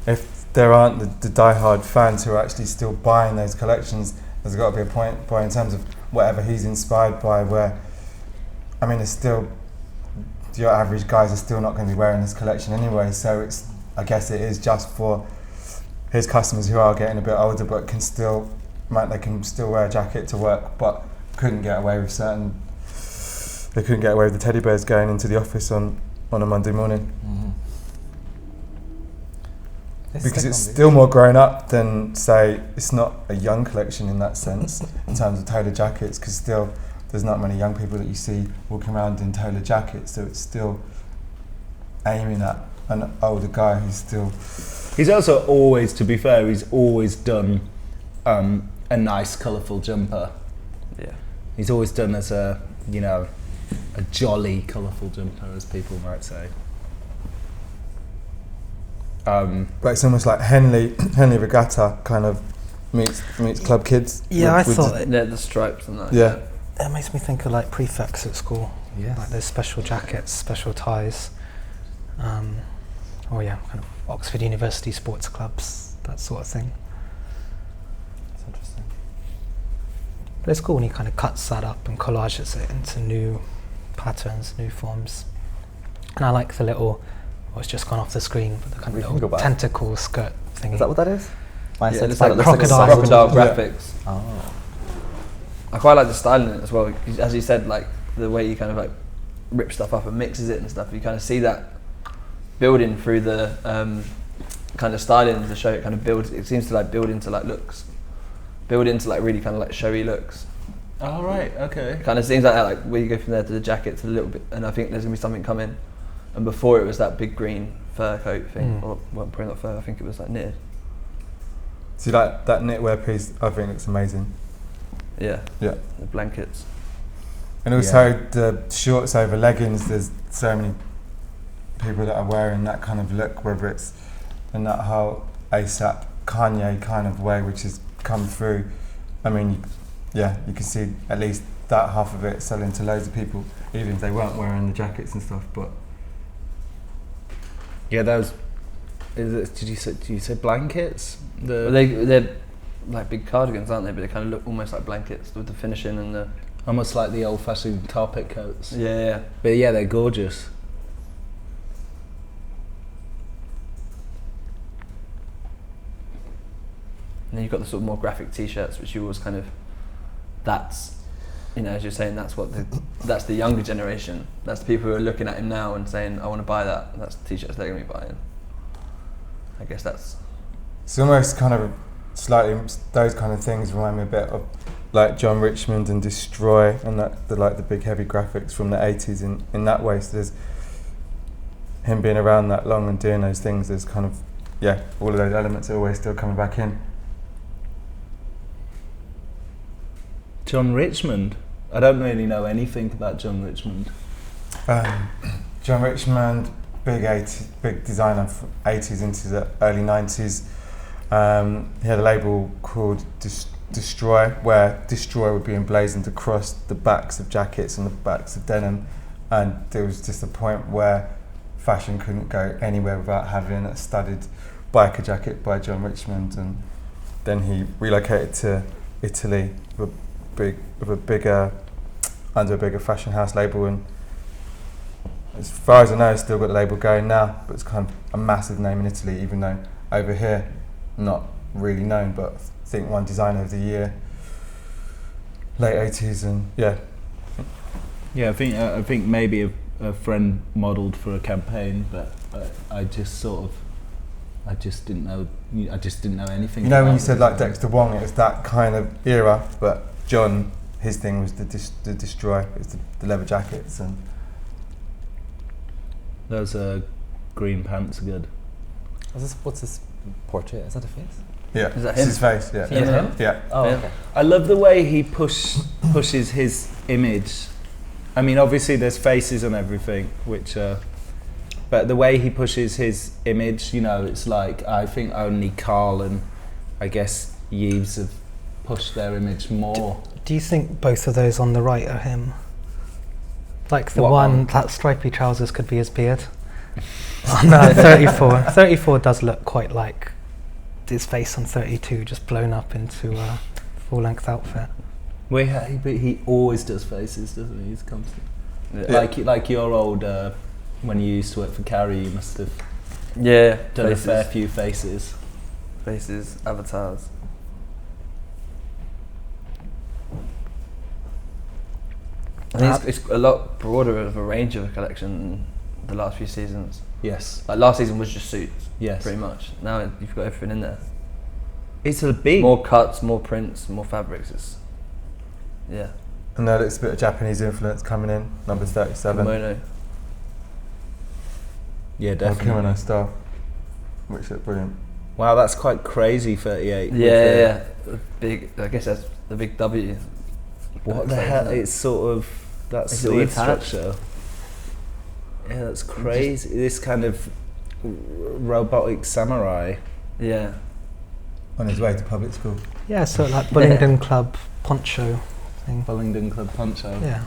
if there aren't the die-hard fans who are actually still buying those collections, there's got to be a point where, in terms of whatever he's inspired by, where, I mean, it's still, your average guys are still not going to be wearing this collection anyway, so I guess it is just for his customers who are getting a bit older but they can still wear a jacket to work, but couldn't get away with the teddy bears going into the office on a Monday morning. Mm-hmm. Because it's still more grown up than, say, it's not a young collection in that sense in terms of tailored jackets, because still there's not many young people that you see walking around in tailored jackets, so it's still aiming at an older guy who's still... He's also always, to be fair, he's always done a nice, colourful jumper. Yeah. He's always done as a jolly, colourful jumper, as people might say. But it's almost like Henley Regatta kind of meets Club Kids. Yeah, I thought The stripes and that. Yeah. it makes me think of like prefects at school. Yes. Like those special jackets, special ties. Kind of Oxford University sports clubs, that sort of thing. That's interesting. But it's cool when he kind of cuts that up and collages it into new patterns, new forms. And I like the little, it's just gone off the screen, but the kind We of can little go back. tentacle skirt thingy. Is that what that is? Mine Yeah, said it it's looks like, like it looks crocodile. like a sausage. Crocodile graphics. Oh. I quite like the styling in it as well. 'Cause as you said, like the way he kind of like rips stuff up and mixes it and stuff. You kind of see that building through the kind of styling to show it kind of builds. It seems to like build into like looks, build into like really kind of like showy looks. Oh, right, okay. Kind of things like that, like where you go from there to the jacket to a little bit, and I think there's gonna be something coming. And before it was that big green fur coat thing, or well, probably not fur. I think it was like knitted. See, like that knitwear piece, I think looks amazing. Yeah. Yeah. The blankets. And also the shorts over leggings, there's so many people that are wearing that kind of look, whether it's in that whole ASAP Kanye kind of way, which has come through. I mean, you can see at least that half of it selling to loads of people, even if they weren't wearing the jackets and stuff. But Yeah, those. Did you say blankets? But they're like big cardigans, aren't they? But they kind of look almost like blankets with the finishing and the. Almost like the old-fashioned carpet coats. Yeah. But yeah, they're gorgeous. And then you've got the sort of more graphic T-shirts, which you always kind of. That's, as you're saying, that's the younger generation. That's the people who are looking at him now and saying, "I want to buy that." That's the T-shirts they're going to be buying. I guess that's. it's almost kind of slightly, those kind of things remind me a bit of like John Richmond and Destroy, and the big heavy graphics from the 80s in that way. So there's him being around that long and doing those things, there's kind of, all of those elements are always still coming back in. John Richmond. I don't really know anything about John Richmond. John Richmond, big designer from 80s into the early 90s. He had a label called Destroy, where Destroy would be emblazoned across the backs of jackets and the backs of denim, and there was just a point where fashion couldn't go anywhere without having a studded biker jacket by John Richmond, and then he relocated to Italy with a bigger fashion house label, and as far as I know, it's still got the label going now, but it's kind of a massive name in Italy, even though over here, not really known, but I think won Designer of the Year, late 80s, and yeah. Yeah, I think maybe a friend modelled for a campaign, but I just didn't know anything. You know, about when you it. said like Dexter Wong, it was that kind of era, but John, his thing was the destroy, it was the leather jackets, and Those green pants are good. What's this portrait? Is that a face? yeah, Is that it's him? his face, yeah. Yeah. Yeah. Oh, Yeah. okay. I love the way he pushes his image. I mean, obviously there's faces and everything, but the way he pushes his image, you know, it's like I think only Carl and I guess Yves have pushed their image more. Do you think both of those on the right are him? Like the What one, one? that stripy trousers could be his beard. No, 34. 34 does look quite like his face on 32, just blown up into a full-length outfit. But he always does faces, doesn't he? He's constant. Yeah. Like your old, when you used to work for Carrie, you must have Yeah, done faces, a fair few faces. faces, avatars. I think it's a lot broader of a range of a collection than the last few seasons. Yes. Like last season was just suits, Yes. pretty much. Now you've got everything in there. It's a big. More cuts, more prints, more fabrics. Yeah. And there looks a bit of Japanese influence coming in, number 37. Kimono. Yeah, Or definitely. kimono style, which look brilliant. Wow, that's quite crazy. 38. Yeah. The big. I guess that's the big W. What the Looks like, hell? isn't it? It's sort of that Is it all sleeve attached? structure. Yeah, that's crazy. This kind of robotic samurai. Yeah. On his way to public school. Yeah, so like Bullingdon Club poncho thing. Bullingdon Club poncho. Yeah.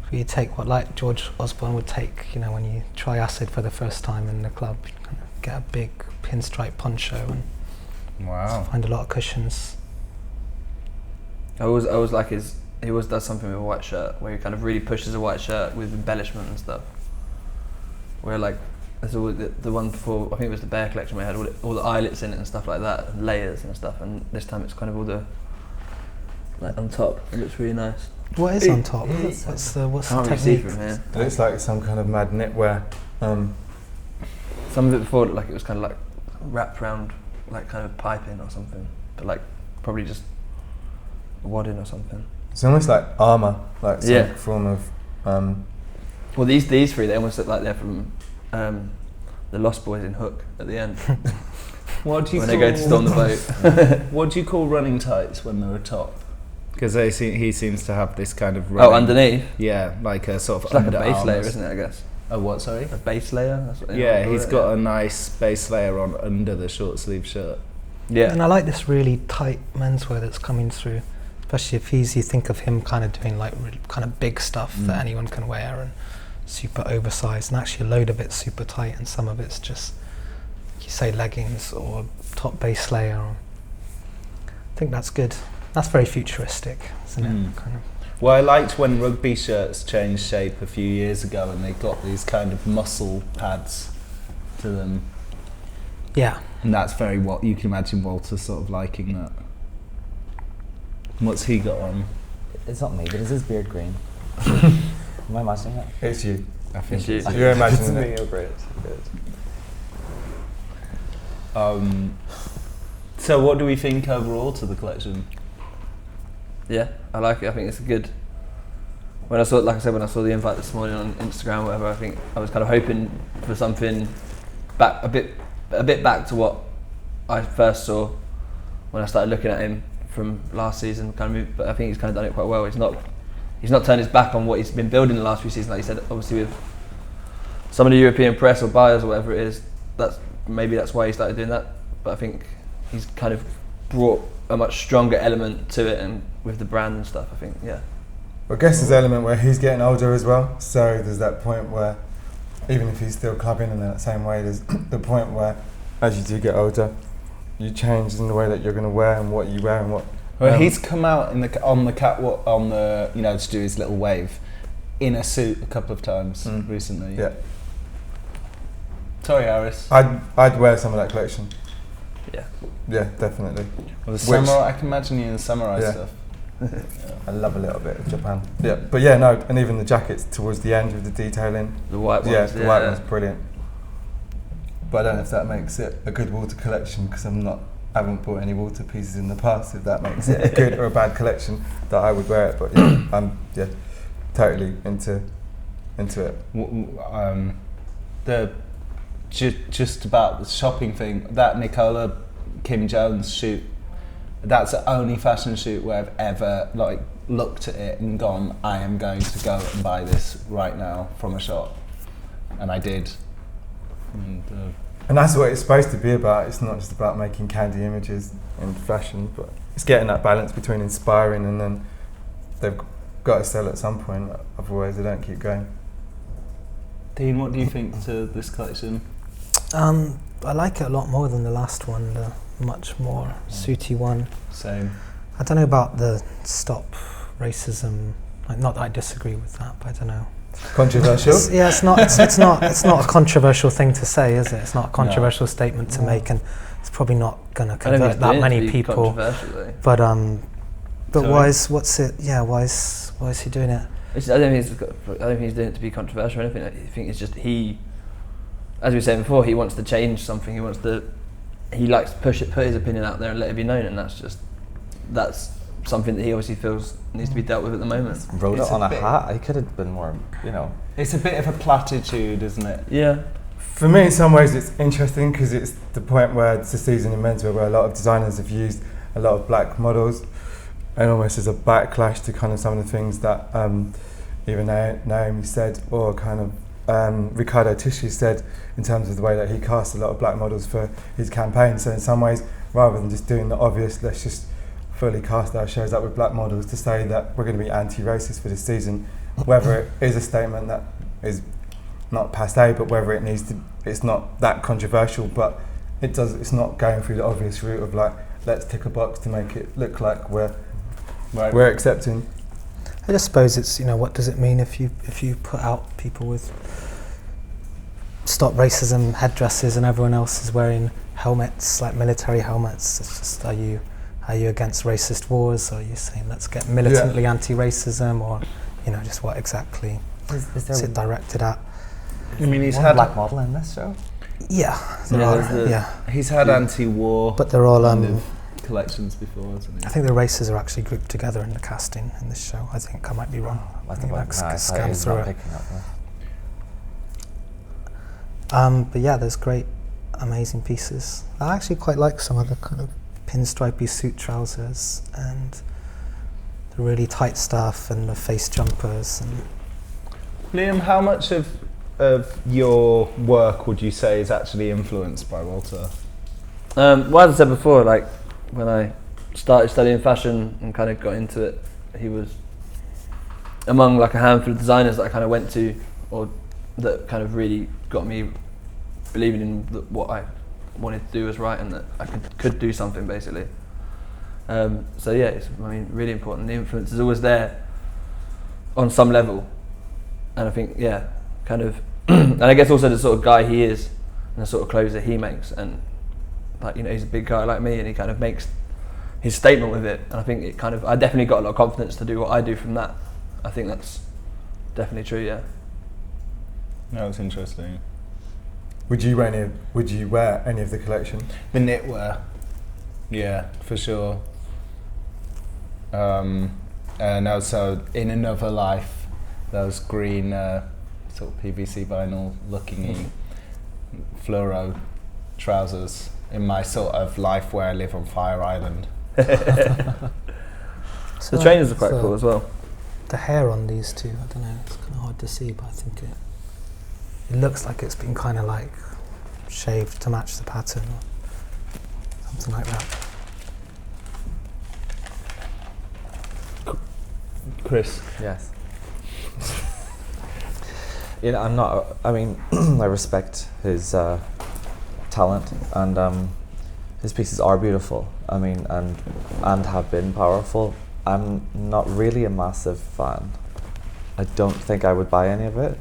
So you take what like George Osborne would take, you know, when you try acid for the first time in the club, you kind of get a big pinstripe poncho and Wow. find a lot of cushions. I always like he always does something with a white shirt where he kind of really pushes a white shirt with embellishment and stuff. Where like there's always the one before, I think it was the Bear collection where it had all the eyelets in it and stuff like that, and layers and stuff, and this time it's kind of all the like on top. It looks really nice. What is on top? What's the Can't really see technique? from here. It looks like some kind of mad knitwear. Some of it before looked like it was kind of like wrapped around like kind of piping or something, but like probably just wadding or something. It's almost like armour, like some Yeah. form of. Well, these three, they almost look like they're from the Lost Boys in Hook at the end What do you when call, they go to storm the boat. What do you call running tights when they're a top? Because he seems to have this kind of Oh, running, underneath. Yeah, like a sort of It's like a under base layer, armours. isn't it? I guess Oh, what? Sorry. a base layer. That's what they Yeah, call he's it, got yeah. a nice base layer on under the short sleeve shirt. Yeah. And I like this really tight menswear that's coming through, especially if you think of him kind of doing like really kind of big stuff that anyone can wear and super oversized, and actually a load of it's super tight and some of it's just, you say, leggings or top base layer. I think that's good. That's very futuristic, isn't it? Kind of. Well, I liked when rugby shirts changed shape a few years ago and they got these kind of muscle pads to them. Yeah. And that's very what you can imagine Walter sort of liking that. What's he got on? It's not me, but is his beard green? Am I imagining that? It's you. I think It's you. it's- You're It's imagining me. it. Oh, great. Good. So what do we think overall to the collection? Yeah, I like it. I think it's good. When I saw, like I said, when I saw the invite this morning on Instagram, or whatever, I think I was kind of hoping for something back a bit back to what I first saw when I started looking at him from last season. But I think he's kind of done it quite well. He's not turned his back on what he's been building the last few seasons. Like you said, obviously with some of the European press or buyers or whatever it is, that's why he started doing that. But I think he's kind of brought a much stronger element to it, and with the brand and stuff, I think, yeah. Well, I guess there's an element where he's getting older as well, so there's that point where, even if he's still clubbing in that same way, there's the point where as you do get older, you change in the way that you're going to wear and what you wear and what. Well, he's come out on the catwalk to do his little wave in a suit a couple of times recently. Yeah. Sorry, Aris. I'd wear some of that collection. Yeah. Yeah, definitely. Well, the samurai, I can imagine you in the samurai stuff. I love a little bit of Japan. Yeah, but yeah, no, and even the jackets towards the end with the detailing. The white ones. Yeah, the white one's brilliant. But I don't know if that makes it a good water collection because I haven't bought any water pieces in the past. If that makes it a good or a bad collection, that I would wear it. But yeah, I'm totally into it. Just about the shopping thing, that Nicola Kim Jones shoot, that's the only fashion shoot where I've ever looked at it and gone, I am going to go and buy this right now from a shop, and I did. And that's what it's supposed to be about. It's not just about making candy images in fashion, but it's getting that balance between inspiring and then they've got to sell at some point, otherwise they don't keep going. Dean, what do you think to this collection? I like it a lot more than the last one, the much more suity one. Same. I don't know about the stop racism. Not that I disagree with that, but I don't know. Controversial? It's not a controversial thing to say, is it? It's not a controversial statement to make, and it's probably not going to convert that many people. But why is he doing it? I don't think he's doing it to be controversial or anything. I think it's just as we were saying before, he wants to change something. He likes to put his opinion out there and let it be known, and that's something that he obviously feels needs to be dealt with at the moment. Wrote it on a hat. He could have been more, It's a bit of a platitude, isn't it? Yeah. For me, in some ways, it's interesting because it's the point where it's a season in menswear where a lot of designers have used a lot of black models, and almost as a backlash to kind of some of the things that even Naomi said, or kind of Riccardo Tisci said in terms of the way that he cast a lot of black models for his campaign. So in some ways, rather than just doing the obvious, let's just fully cast our shows up with black models, to say that we're going to be anti-racist for this season, whether it is a statement that is not passé, but whether it needs to, it's not that controversial, but it's not going through the obvious route of let's tick a box to make it look like we're accepting. I just suppose it's, what does it mean if you put out people with stop racism headdresses and everyone else is wearing helmets, like military helmets? It's just, are you against racist wars? Or are you saying let's get militantly anti-racism, or just what exactly is it directed at? I mean, he's had black model in this show. He's had anti-war, but they're all collections before, hasn't he? I think the races are actually grouped together in the casting in this show. I think I might be wrong. Scan through it. But yeah, there's great, amazing pieces. I actually quite like some of the kind of pinstripey suit trousers and the really tight stuff and the face jumpers. And Liam, how much of your work would you say is actually influenced by Walter? Well, as I said before, when I started studying fashion and kind of got into it, he was among a handful of designers that I kind of went to, or that kind of really got me believing in what I wanted to do was right and that I could do something, basically. So yeah, it's really important. The influence is always there on some level, and I think and I guess also the sort of guy he is and the sort of clothes that he makes, and he's a big guy like me, and he kind of makes his statement with it, and I think I definitely got a lot of confidence to do what I do from that. I think that's definitely true, yeah. No, it's interesting. Would you wear any of the collection? The knitwear, yeah, for sure. And also in another life, those green sort of PVC vinyl looking fluoro trousers in my sort of life where I live on Fire Island. The trainers are quite cool as well. The hair on these two, I don't know, it's kind of hard to see, but I think it looks like it's been kind of shaved to match the pattern or something like that. Chris? Yes. I respect his talent, and his pieces are beautiful. I mean, and have been powerful. I'm not really a massive fan. I don't think I would buy any of it,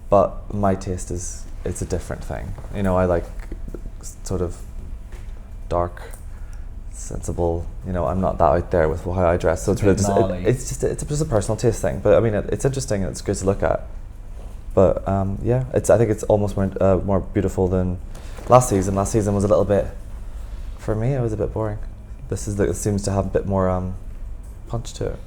but my taste it's a different thing. You know, I like sort of dark, sensible. You know, I'm not that out there with how I dress, so it's really it's just a personal taste thing. But I mean, it's interesting and it's good to look at. But yeah, I think it's almost more beautiful than last season. Last season was a little bit, for me, it was a bit boring. It seems to have a bit more punch to it,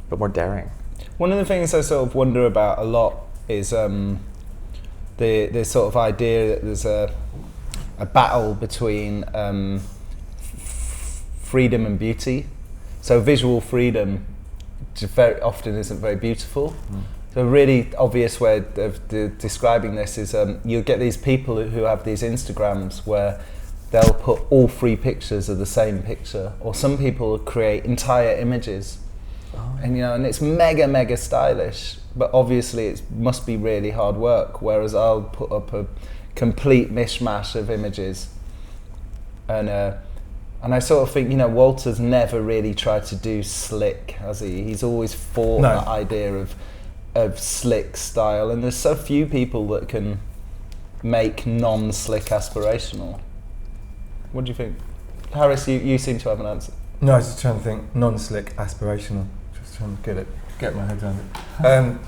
a bit more daring. One of the things I sort of wonder about a lot is the sort of idea that there's a battle between freedom and beauty. So visual freedom just very often isn't very beautiful. So a really obvious way of describing this is you'll get these people who have these Instagrams where they'll put all 3 pictures of the same picture, or some people will create entire images. And you know, and it's mega stylish, but obviously it must be really hard work, whereas I'll put up a complete mishmash of images. And I sort of think, you know, Walter's never really tried to do slick, has he? He's always fought that idea of slick style, and there's so few people that can make non-slick aspirational. What do you think? Harris, you seem to have an answer. No, I was just trying to think non-slick aspirational. Just trying to get my head around it.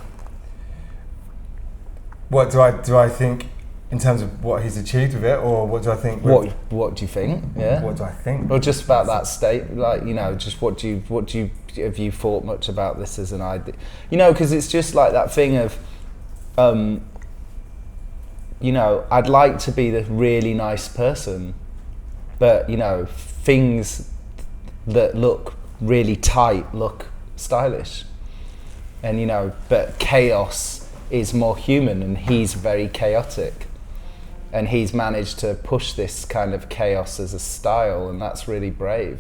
What do I think in terms of what he's achieved with it, or what do I think? What do you think? Yeah. What do I think? Or just about that state, like, you know, just what do you have you thought much about this as an idea? You know, because it's just like that thing of, you know, I'd like to be the really nice person, but you know, things that look really tight look stylish, and you know, but chaos is more human, and he's very chaotic, and he's managed to push this kind of chaos as a style, and that's really brave.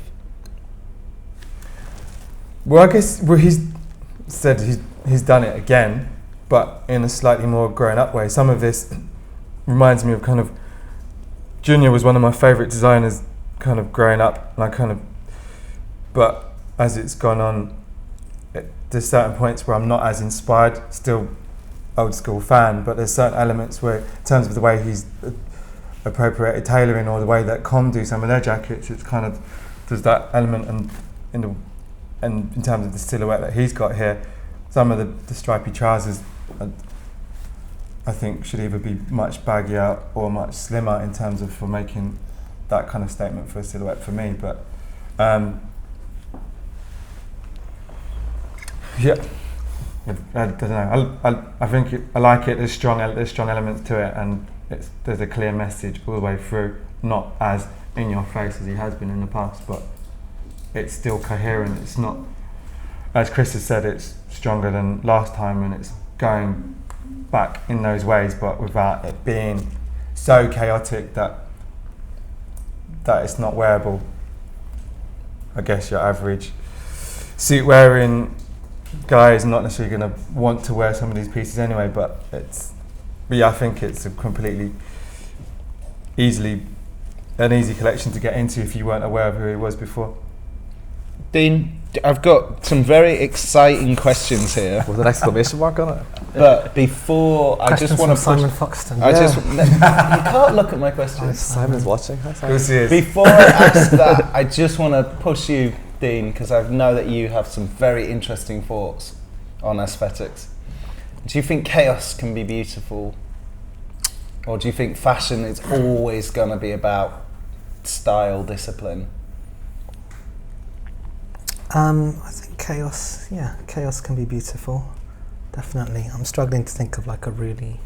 Well, I guess he's said he's done it again, but in a slightly more grown up way. Some of this reminds me of kind of, Junior was one of my favourite designers kind of growing up, and but as it's gone on, there's certain points where I'm not as inspired, still old school fan, but there's certain elements where, in terms of the way he's appropriated tailoring, or the way that Com do some of their jackets, it's kind of, there's that element, and in terms of the silhouette that he's got here, some of the stripy trousers I think should either be much baggier or much slimmer in terms of for making that kind of statement for a silhouette for me. But yeah, I don't know. I think I like it. There's strong elements to it, and there's a clear message all the way through. Not as in your face as he has been in the past, but it's still coherent. It's not, as Chris has said, it's stronger than last time, and it's going back in those ways, but without it being so chaotic that it's not wearable. I guess your average suit wearing guy is not necessarily going to want to wear some of these pieces anyway, but yeah, I think it's a completely an easy collection to get into if you weren't aware of who he was before. Dean, I've got some very exciting questions here. With an exclamation mark on it. But before, I just want to Simon Foxton. You can't look at my questions. Simon's watching. Hi, Simon. Before I ask that, I just want to push you, Dean, because I know that you have some very interesting thoughts on aesthetics. Do you think chaos can be beautiful? Or do you think fashion is always going to be about style, discipline? I think chaos can be beautiful, definitely. I'm struggling to think of like a really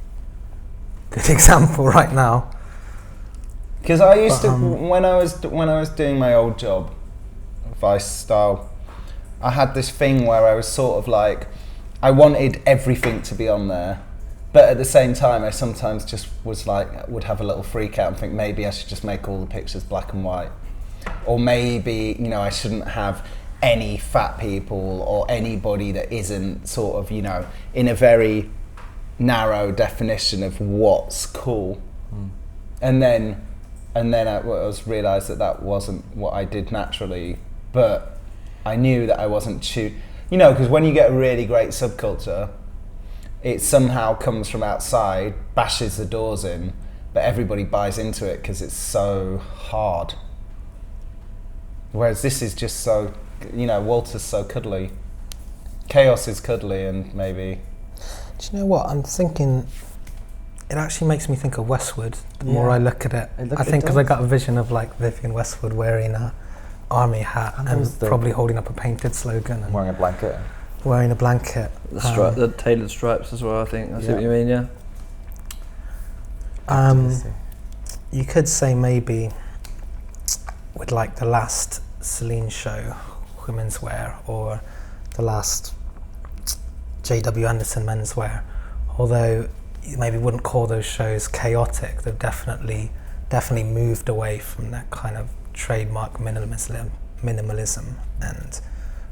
good example right now. Because I used to, when I was doing my old job, Vice Style, I had this thing where I was sort of like, I wanted everything to be on there, but at the same time, I sometimes just was like, would have a little freak out and think maybe I should just make all the pictures black and white, or maybe, you know, I shouldn't have any fat people or anybody that isn't sort of, you know, in a very narrow definition of what's cool. and then I was realised that wasn't what I did naturally, but I knew that I wasn't because when you get a really great subculture, it somehow comes from outside, bashes the doors in, but everybody buys into it because it's so hard. Whereas this is just so, Walter's so cuddly. Chaos is cuddly, and maybe... Do you know what? I'm thinking... It actually makes me think of Westwood, the more I look at it. I think because I got a vision of like Vivienne Westwood wearing a army hat and probably holding up a painted slogan. And wearing a blanket. The tailored stripes as well, I think. I see what you mean, yeah. You could say maybe with like the last Celine show, women's wear, or the last J.W. Anderson menswear, although you maybe wouldn't call those shows chaotic, they've definitely moved away from that kind of trademark minimalism and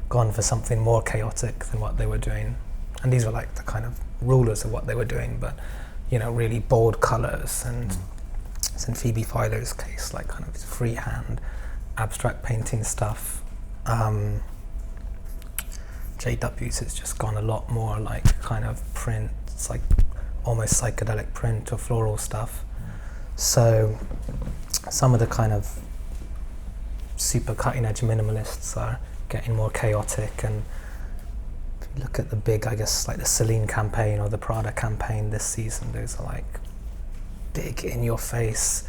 gone for something more chaotic than what they were doing. And these were like the kind of rulers of what they were doing, but really bold colours, and as in Phoebe Philo case, like kind of freehand abstract painting stuff. JW's has just gone a lot more like kind of print. It's like almost psychedelic print or floral stuff. So some of the kind of super cutting edge minimalists are getting more chaotic, and if you look at the big, I guess, like the Celine campaign or the Prada campaign this season, those are like big in your face,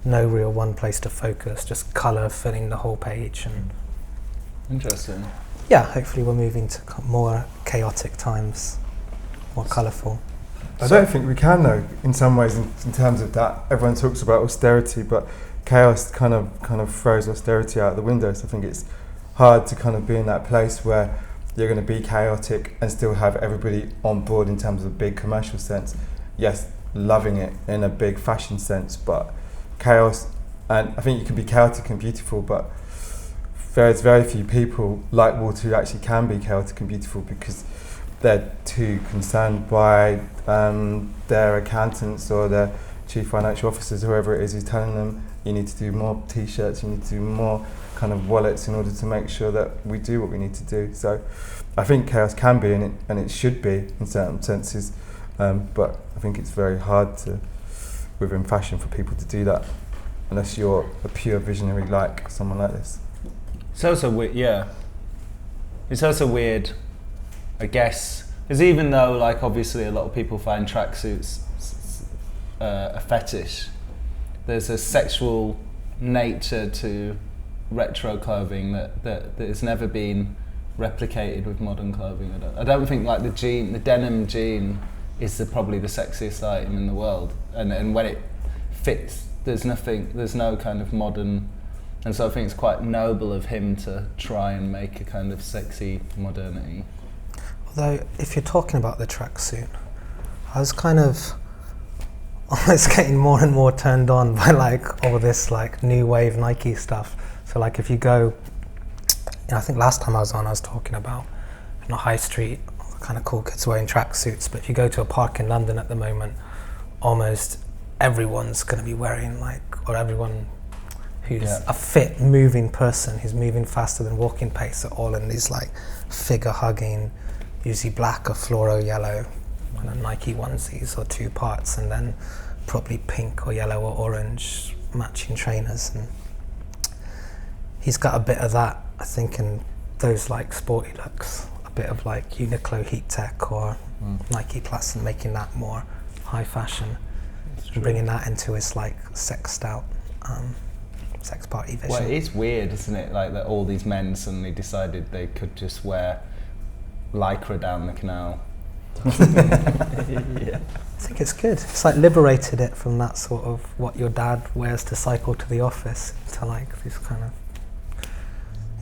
no real one place to focus, just colour filling the whole page. And interesting. Yeah, hopefully we're moving to more chaotic times, more colourful. I don't think we can though, in some ways, in terms of that. Everyone talks about austerity, but chaos kind of throws austerity out the window. So I think it's hard to kind of be in that place where you're going to be chaotic and still have everybody on board in terms of a big commercial sense. Yes, loving it in a big fashion sense, but chaos, and I think you can be chaotic and beautiful, but there's very few people like Walter who actually can be chaotic and beautiful because they're too concerned by their accountants or their chief financial officers, whoever it is who's telling them you need to do more t-shirts, you need to do more kind of wallets in order to make sure that we do what we need to do. So I think chaos can be in it, and it should be in certain senses, but I think it's very hard within fashion for people to do that unless you're a pure visionary like someone like this. It's also weird, It's also weird, I guess, because even though, like, obviously a lot of people find tracksuits a fetish, there's a sexual nature to retro clothing that has never been replicated with modern clothing. I don't think like the denim jean is probably the sexiest item in the world, and when it fits, there's no kind of modern. And so I think it's quite noble of him to try and make a kind of sexy modernity. Although, if you're talking about the tracksuit, I was kind of almost getting more and more turned on by like all this like new wave Nike stuff. So like if you go, I think last time I was on, I was talking about in the high street, kind of cool kids wearing tracksuits. But if you go to a park in London at the moment, almost everyone's going to be wearing or everyone who's a fit, moving person who's moving faster than walking pace are all in these like figure-hugging, usually black or fluoro yellow, kind of Nike onesies or two parts, and then probably pink or yellow or orange matching trainers. And he's got a bit of that, I think, in those like sporty looks, a bit of like Uniqlo Heat Tech or Nike Plus, and making that more high fashion and bringing that into his like sexed out sex party vision. Well, it is weird, isn't it? Like that all these men suddenly decided they could just wear lycra down the canal. Yeah. I think it's good. It's like liberated it from that sort of what your dad wears to cycle to the office to like this kind of,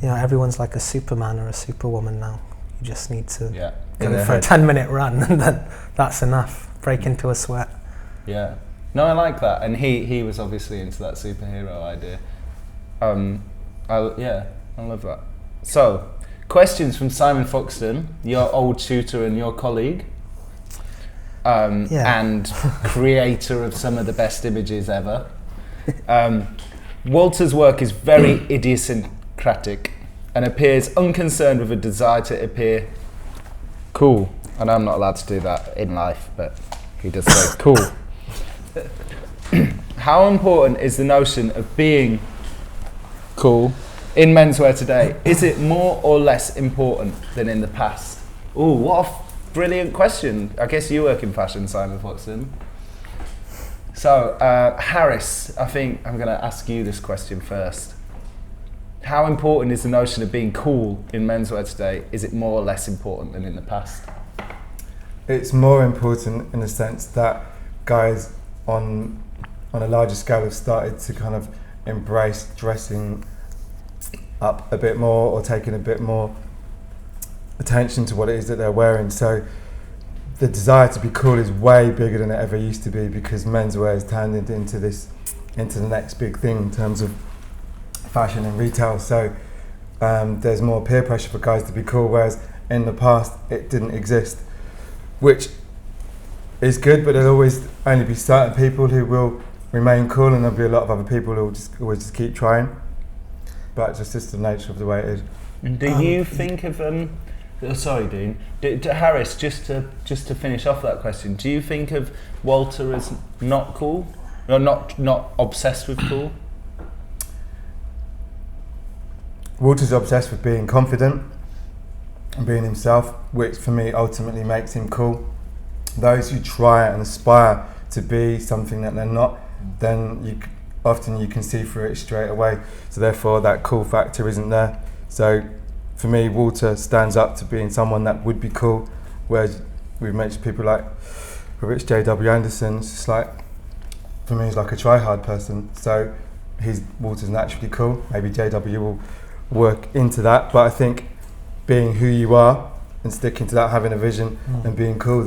everyone's like a Superman or a Superwoman now. You just need to go for a 10-minute run and then that's enough. Break into a sweat. Yeah. No, I like that, and he was obviously into that superhero idea. I love that. So, questions from Simon Foxton, your old tutor and your colleague, and creator of some of the best images ever. Walter's work is very idiosyncratic and appears unconcerned with a desire to appear cool. And I'm not allowed to do that in life, but he does say cool. How important is the notion of being cool in menswear today? Is it more or less important than in the past? Oh, what a brilliant question. I guess you work in fashion, Simon Watson. So, Harris, I think I'm going to ask you this question first. How important is the notion of being cool in menswear today? Is it more or less important than in the past? It's more important in the sense that guys on a larger scale have started to kind of embrace dressing up a bit more or taking a bit more attention to what it is that they're wearing. So the desire to be cool is way bigger than it ever used to be, because menswear has turned into the next big thing in terms of fashion and retail. So there's more peer pressure for guys to be cool, whereas in the past it didn't exist, which is good, but there'll always only be certain people who will remain cool, and there'll be a lot of other people who will always just keep trying. But it's just the nature of the way it is. And do you think of sorry, Dean. Harris, just to finish off that question, do you think of Walter as not cool, or not obsessed with cool? Walter's obsessed with being confident and being himself, which for me ultimately makes him cool. Those who try and aspire to be something that they're not, then often you can see through it straight away. So therefore that cool factor isn't there. So for me, Walter stands up to being someone that would be cool, whereas we've mentioned people like Rich J.W. Anderson. It's just like, for me, he's like a try-hard person. So Walter's naturally cool. Maybe J.W. will work into that, but I think being who you are and sticking to that, having a vision and being cool,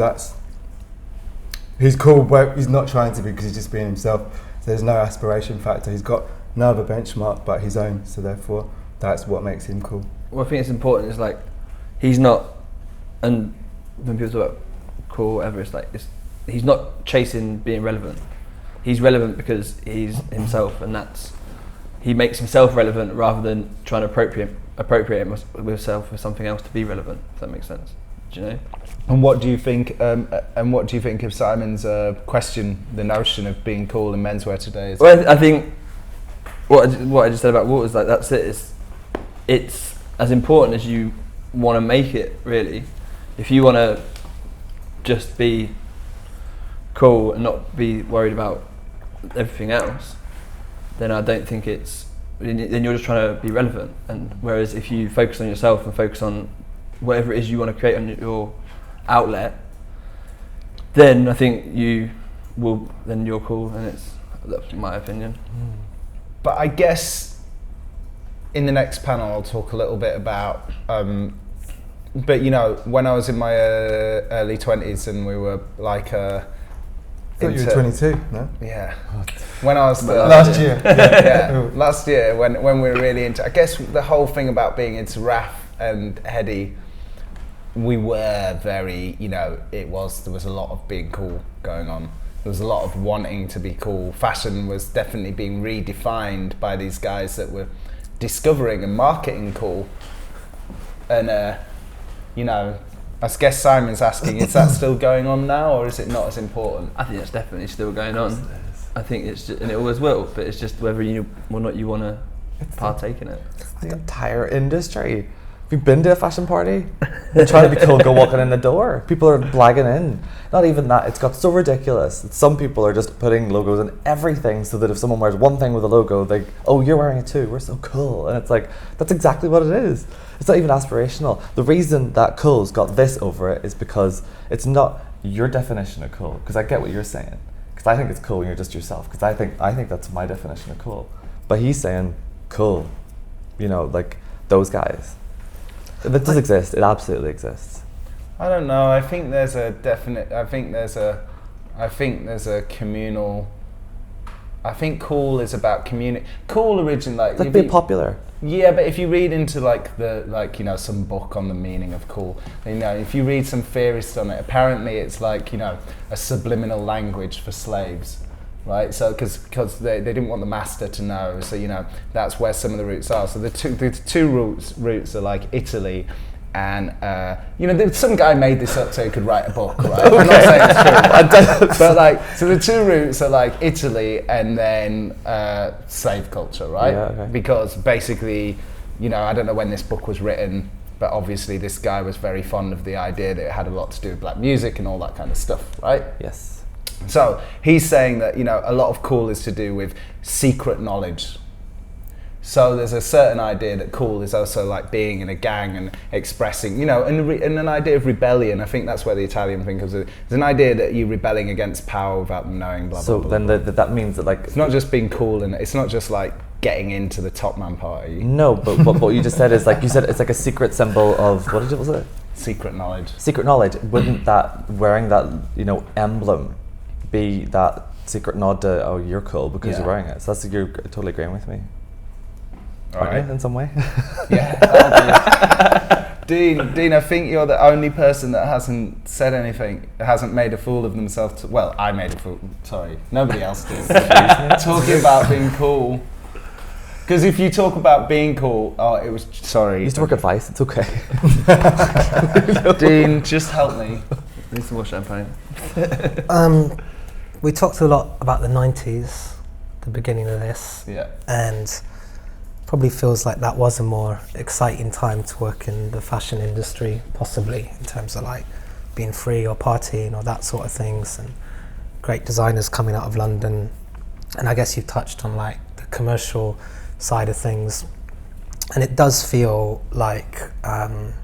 he's cool, but he's not trying to be, because he's just being himself. So there's no aspiration factor. He's got no other benchmark but his own, so therefore that's what makes him cool. What I think is important is like, he's not, and when people talk about cool, whatever, it's like, he's not chasing being relevant. He's relevant because he's himself, and he makes himself relevant rather than trying to appropriate himself with something else to be relevant, if that makes sense. Do you know? And what do you think? What do you think of Simon's question, the notion of being cool in menswear today? Well, I think what I just said about Walter's, like, that's it. It's as important as you want to make it, really. If you want to just be cool and not be worried about everything else, then I don't think then you're just trying to be relevant. And whereas if you focus on yourself and focus on whatever it is you want to create on your outlet, then I think then you're cool, and that's my opinion. But I guess in the next panel I'll talk a little bit about, but you know, when I was in my early 20s and we were like I thought you were 22, no? Yeah. When I was last year. Yeah, last year when we were really into, I guess the whole thing about being into Raf and Hedy, we were very, there was a lot of being cool going on. There was a lot of wanting to be cool. Fashion was definitely being redefined by these guys that were discovering and marketing cool. And, I guess Simon's asking, is that still going on now, or is it not as important? I think it's definitely still going on. I think it's just, and it always will, but it's just whether you or not you want to partake in it. It's the entire industry. Have you been to a fashion party? They're trying to be cool, go walking in the door. People are blagging in. Not even that, it's got so ridiculous that some people are just putting logos in everything, so that if someone wears one thing with a logo, they, oh, you're wearing it too, we're so cool. And it's like, that's exactly what it is. It's not even aspirational. The reason that cool's got this over it is because it's not your definition of cool, because I get what you're saying. Because I think it's cool when you're just yourself, because I think that's my definition of cool. But he's saying cool, like those guys. That does exist. It absolutely exists. I don't know. I think there's a definite. I think there's a communal. I think cool is about community. Cool origin like being popular. Yeah, but if you read into some book on the meaning of cool, if you read some theorists on it, apparently it's a subliminal language for slaves. right? So because they didn't want the master to know, so that's where some of the roots are. So the two roots are like Italy. And some guy made this up so he could write a book, right? I'm not saying it's true, but so the two roots are like Italy and then slave culture, right? Yeah, okay. Because basically, I don't know when this book was written, but obviously this guy was very fond of the idea that it had a lot to do with black music and all that kind of stuff, right? Yes. So he's saying that a lot of cool is to do with secret knowledge. So there's a certain idea that cool is also like being in a gang and expressing, and an idea of rebellion. I think that's where the Italian thing comes in. There's an idea that you're rebelling against power without them knowing, blah, so blah, blah. So then that means that it's not just being cool, and it's not just like getting into the top man party. No, but what you just said is you said it's like a secret symbol of, was it? Secret knowledge. Secret knowledge. Wouldn't that, wearing that, emblem be that secret nod to, oh, you're cool because you're wearing it? So you're totally agreeing with me. Right. In some way. Yeah. Dean, I think you're the only person that hasn't said anything, hasn't made a fool of themselves. Well, I made a fool. Sorry, nobody else did. Talking about being cool. Because if you talk about being cool, sorry. You used to work at Vice. It's okay. Dean, just help me. Need some more champagne. We talked a lot about the 90s, the beginning of this. Yeah. And probably feels like that was a more exciting time to work in the fashion industry, possibly, in terms of like being free or partying or that sort of things, and great designers coming out of London. And I guess you touched on like the commercial side of things, and it does feel like the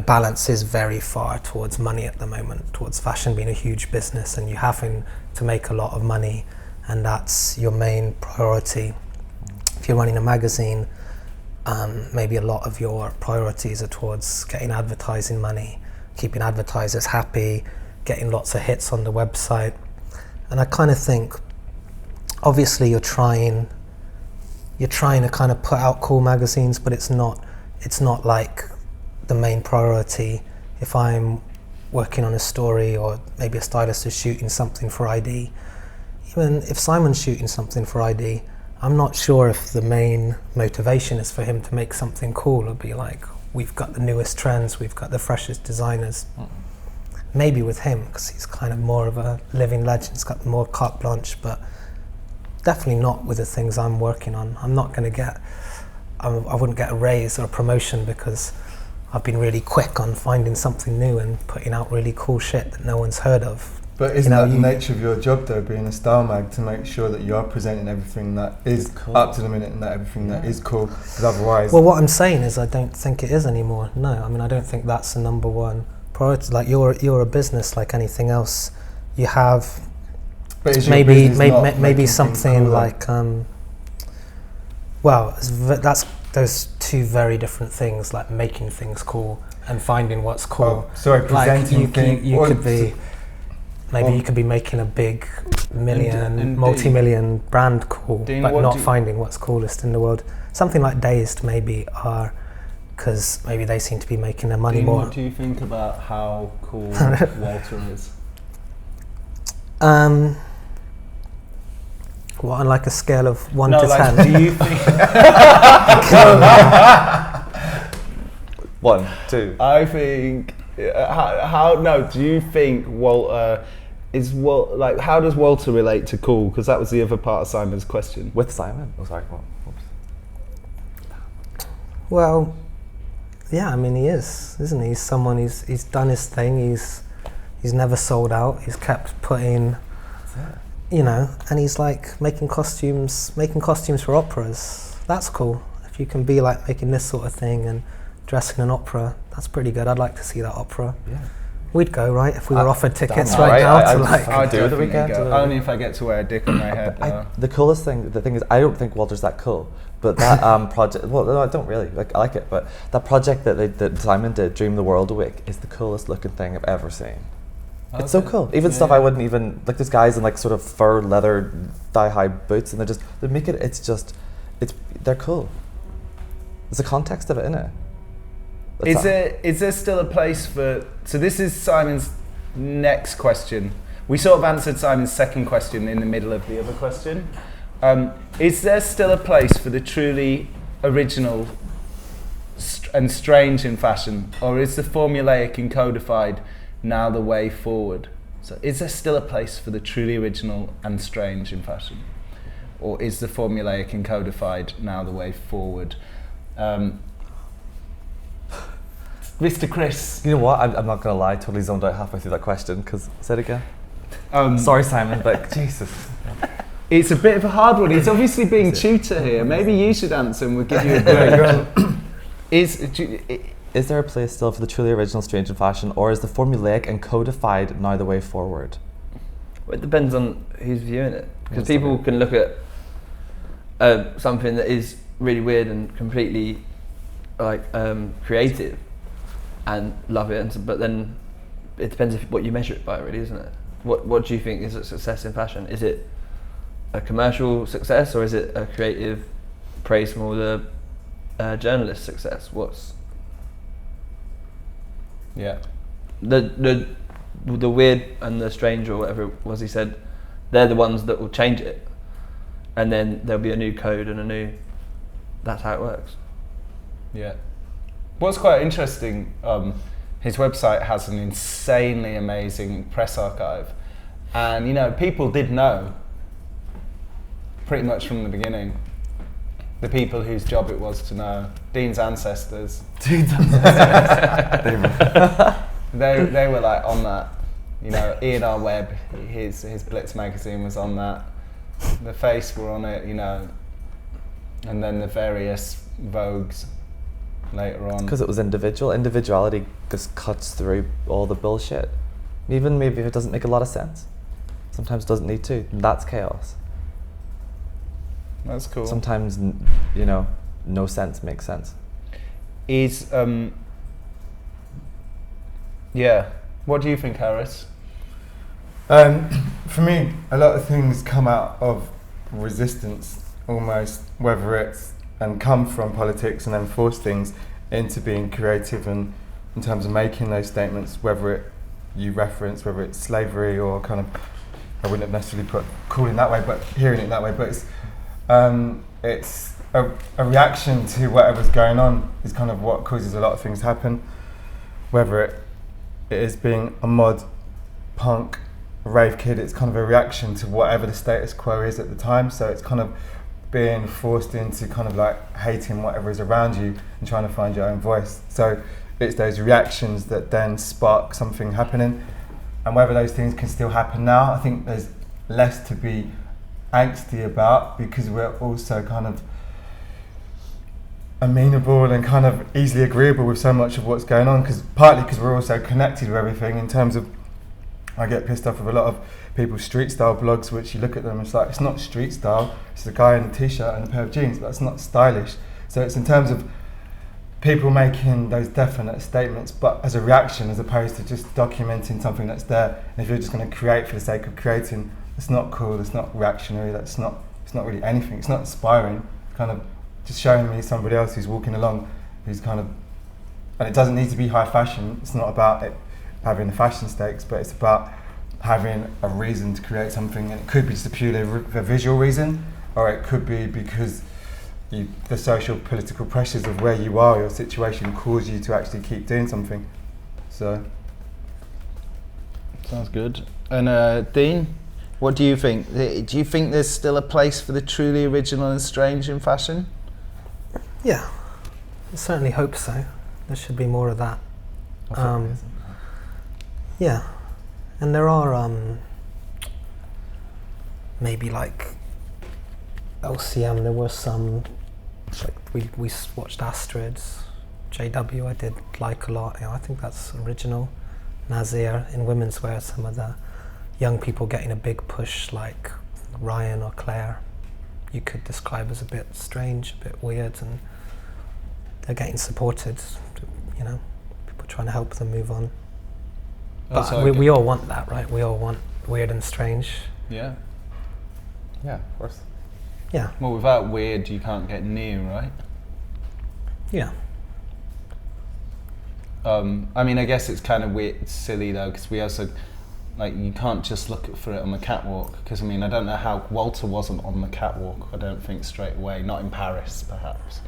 balance is very far towards money at the moment, towards fashion being a huge business and you having to make a lot of money, and that's your main priority. If you're running a magazine, maybe a lot of your priorities are towards getting advertising money, keeping advertisers happy, getting lots of hits on the website. And I kind of think, obviously you're trying to kind of put out cool magazines, but it's not like the main priority. If I'm working on a story, or maybe a stylist is shooting something for ID, even if Simon's shooting something for ID, I'm not sure if the main motivation is for him to make something cool. It'll be like, we've got the newest trends, we've got the freshest designers. Maybe with him, because he's kind of more of a living legend, he's got more carte blanche, but definitely not with the things I'm working on. I'm not going to I wouldn't get a raise or a promotion because I've been really quick on finding something new and putting out really cool shit that no one's heard of. But isn't that the nature of your job though, being a style mag, to make sure that you are presenting everything that is cool, up to the minute, and that everything that is cool, because otherwise... Well, what I'm saying is I don't think it is anymore. No, I mean, I don't think that's the number one priority. Like, you're a business like anything else. You have maybe something cool, like... that's those two very different things, like making things cool and finding what's cool. Oh, sorry, presenting like you could be... Maybe you could be making a big multi-million brand cool, Dean, but not finding what's coolest in the world. Something like Dazed maybe are, because maybe they seem to be making their money more. What do you think about how cool Walter is? What, on like a scale of 1 to 10? Do you think... 1, 2. I think... do you think Walter how does Walter relate to cool? Because that was the other part of Simon's question. With Simon? Oh, sorry. Whoops. Well, yeah, I mean, he is, isn't he? He's someone, he's done his thing, he's never sold out, he's kept putting, and he's like making costumes for operas. That's cool. If you can be like making this sort of thing and dressing an opera, that's pretty good. I'd like to see that opera. Yeah. We'd go, right, if we were offered tickets right now to like... I'd do the weekend. Only if I get to wear a dick on my head. The coolest thing, the thing is, I don't think Walter's that cool, but that project, well, no, I don't really, I like it, but that project that Simon did, Dream the World Awake, is the coolest looking thing I've ever seen. Okay. It's so cool. Even stuff I wouldn't even, like there's guys in like sort of fur, leather, thigh-high boots, and they make it, they're cool. There's a context of it, innit? Is there still a place for... So this is Simon's next question. We sort of answered Simon's second question in the middle of the other question. Is there still a place for the truly original and strange in fashion, or is the formulaic and codified now the way forward? So is there still a place for the truly original and strange in fashion, or is the formulaic and codified now the way forward? Mr. Chris. You know what? I'm not gonna lie. I totally zoned out halfway through that question. Because say it again. Sorry, Simon, but Jesus. It's a bit of a hard one. He's obviously being tutor here. Maybe you should answer and we'll give you a break. Is there a place still for the truly original, strange in fashion, or is the formulaic and codified now the way forward? Well, it depends on who's viewing it. Because people can look at something that is really weird and completely creative and love it, but then it depends what you measure it by, really, isn't it? What do you think is a success in fashion? Is it a commercial success, or is it a creative praise from all the journalist success? Yeah. The weird and the strange, or whatever it was he said, they're the ones that will change it, and then there'll be a new code and that's how it works. Yeah. What's quite interesting, his website has an insanely amazing press archive, and people did know pretty much from the beginning. The people whose job it was to know. Dean's ancestors. They were like on that. Ian R. Webb, his Blitz magazine was on that. The Face were on it, and then the various Vogues later on. Because it was individual. Individuality just cuts through all the bullshit. Even maybe if it doesn't make a lot of sense. Sometimes it doesn't need to. And that's chaos. That's cool. Sometimes, no sense makes sense. What do you think, Harris? For me, a lot of things come out of resistance, almost, whether it's and come from politics and then force things into being creative, and in terms of making those statements, whether you reference, whether it's slavery or kind of, I wouldn't have necessarily called it that way, but hearing it that way, but it's a reaction to whatever's going on is kind of what causes a lot of things to happen, whether it is being a mod, punk, rave kid. It's kind of a reaction to whatever the status quo is at the time, so it's kind of being forced into kind of like hating whatever is around you and trying to find your own voice. So it's those reactions that then spark something happening, and whether those things can still happen now, I think there's less to be angsty about, because we're also kind of amenable and kind of easily agreeable with so much of what's going on, partly because we're also connected with everything, in terms of, I get pissed off with a lot of people's street style blogs, which you look at them, it's like, it's not street style, it's a guy in a t-shirt and a pair of jeans, but it's not stylish. So it's in terms of people making those definite statements, but as a reaction, as opposed to just documenting something that's there. And if you're just going to create for the sake of creating, it's not cool, it's not reactionary, it's not really anything, it's not inspiring. It's kind of just showing me somebody else who's walking along, who's kind of, and it doesn't need to be high fashion, it's not about it having the fashion stakes, but it's about having a reason to create something, and it could be just a purely a visual reason, or it could be because the social political pressures of where you are, your situation, cause you to actually keep doing something. So sounds good. And Dean, what do you think? Do you think there's still a place for the truly original and strange in fashion? Yeah, I certainly hope so. There should be more of that. Yeah, and there are maybe like LCM. There were some, like we watched Astrid's, JW. I did like a lot. I think that's original. Nazir in women's wear. Some of the young people getting a big push, like Ryan or Claire, you could describe as a bit strange, a bit weird, and they're getting supported. People trying to help them move on. But we all want that, right? We all want weird and strange. Yeah. Yeah, of course. Yeah. Well, without weird, you can't get new, right? Yeah. I mean, I guess it's kind of weird, silly though, because we also Like, you can't just look for it on the catwalk, because I mean, I don't know how Walter wasn't on the catwalk. I don't think straight away. Not in Paris, perhaps.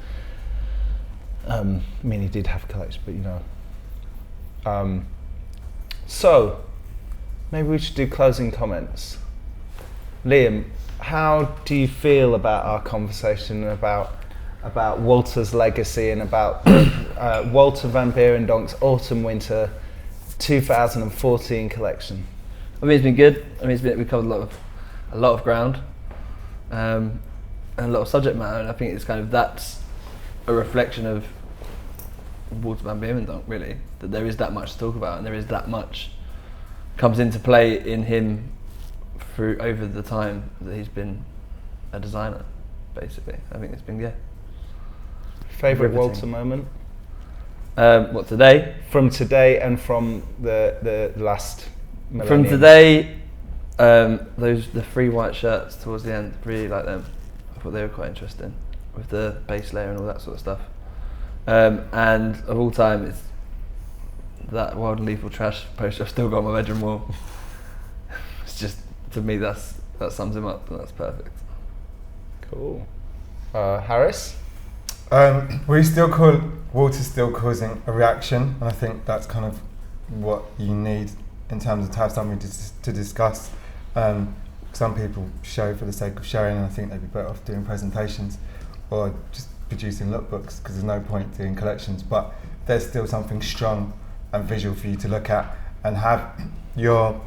I mean, he did have a collection, but you know. So, maybe we should do closing comments. Liam, how do you feel about our conversation about Walter's legacy and about Walter van Beirendonck's Autumn/Winter 2014 collection? I mean, it's been good. I mean, we covered a lot of ground, and a lot of subject matter. And I think it's kind of that's a reflection of Walter van Beirendonck, really. That there is that much to talk about, and there is that much comes into play in him through over the time that he's been a designer. Basically, I think it's been Favorite riveting. Walter moment? What, today? From today and from the last millennium. From today, the 3 white shirts towards the end, really like them. I thought they were quite interesting with the base layer and all that sort of stuff. And of all time, it's that Wild and Lethal Trash poster I've still got on my bedroom wall. It's just, to me, that sums him up, and that's perfect. Cool. Harris? Walter's still causing a reaction, and I think that's kind of what you need in terms of to have something to discuss. Some people show for the sake of showing, and I think they'd be better off doing presentations or just producing lookbooks, because there's no point doing collections. But there's still something strong and visual for you to look at, and have your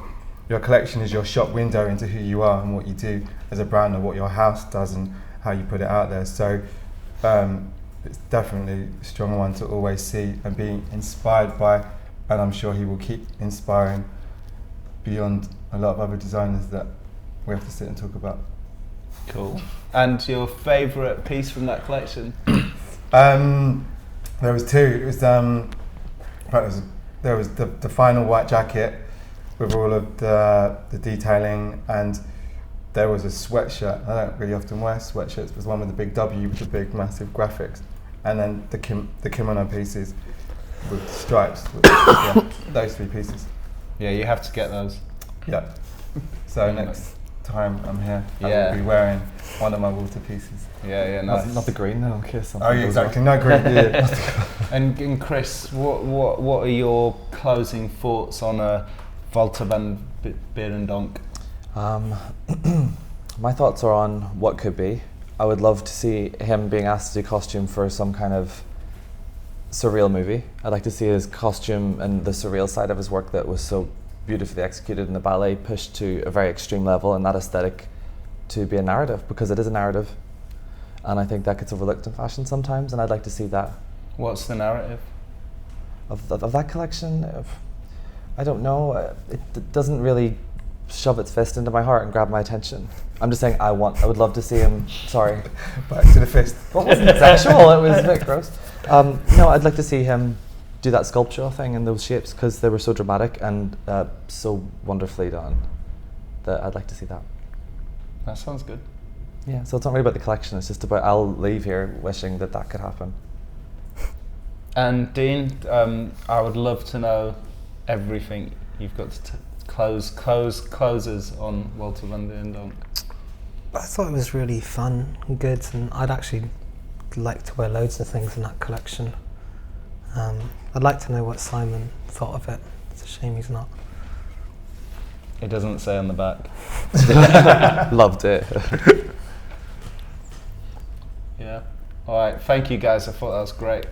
collection as your shop window into who you are and what you do as a brand, or what your house does and how you put it out there. So it's definitely a strong one to always see and be inspired by, and I'm sure he will keep inspiring beyond a lot of other designers that we have to sit and talk about. Cool. And your favourite piece from that collection? There was 2. It was there was the final white jacket with all of the detailing, and there was a sweatshirt. I don't really often wear sweatshirts, but it was one with the big W with the big massive graphics, and then the kimono pieces with stripes. Those 3 pieces. Yeah, you have to get those. Yeah. So next time I'm here, I will be wearing one of my Walter pieces. Yeah, nice. Not the green, no, in case something Oh, goes exactly. wrong. No green. Yeah. And Chris, what are your closing thoughts on Walter van Beirendonck? My thoughts are on what could be. I would love to see him being asked to do costume for some kind of surreal movie. I'd like to see his costume and the surreal side of his work that was so beautifully executed in the ballet pushed to a very extreme level, and that aesthetic to be a narrative, because it is a narrative. And I think that gets overlooked in fashion sometimes, and I'd like to see that. What's the narrative? Of that collection? I don't know. It doesn't really shove its fist into my heart and grab my attention. I'm just saying I would love to see him, sorry. Back to the fist. Well, it wasn't sexual, it was a bit gross. No, I'd like to see him do that sculptural thing in those shapes, because they were so dramatic and so wonderfully done, that I'd like to see that. That sounds good. Yeah, so it's not really about the collection, it's just about I'll leave here wishing that could happen. And Dean, I would love to know everything you've got to closes on Walter van Beirendonck. I thought it was really fun and good, and I'd actually like to wear loads of things in that collection. I'd like to know what Simon thought of it. It's a shame he's not. It doesn't say on the back. Loved it. Yeah. All right. Thank you, guys. I thought that was great.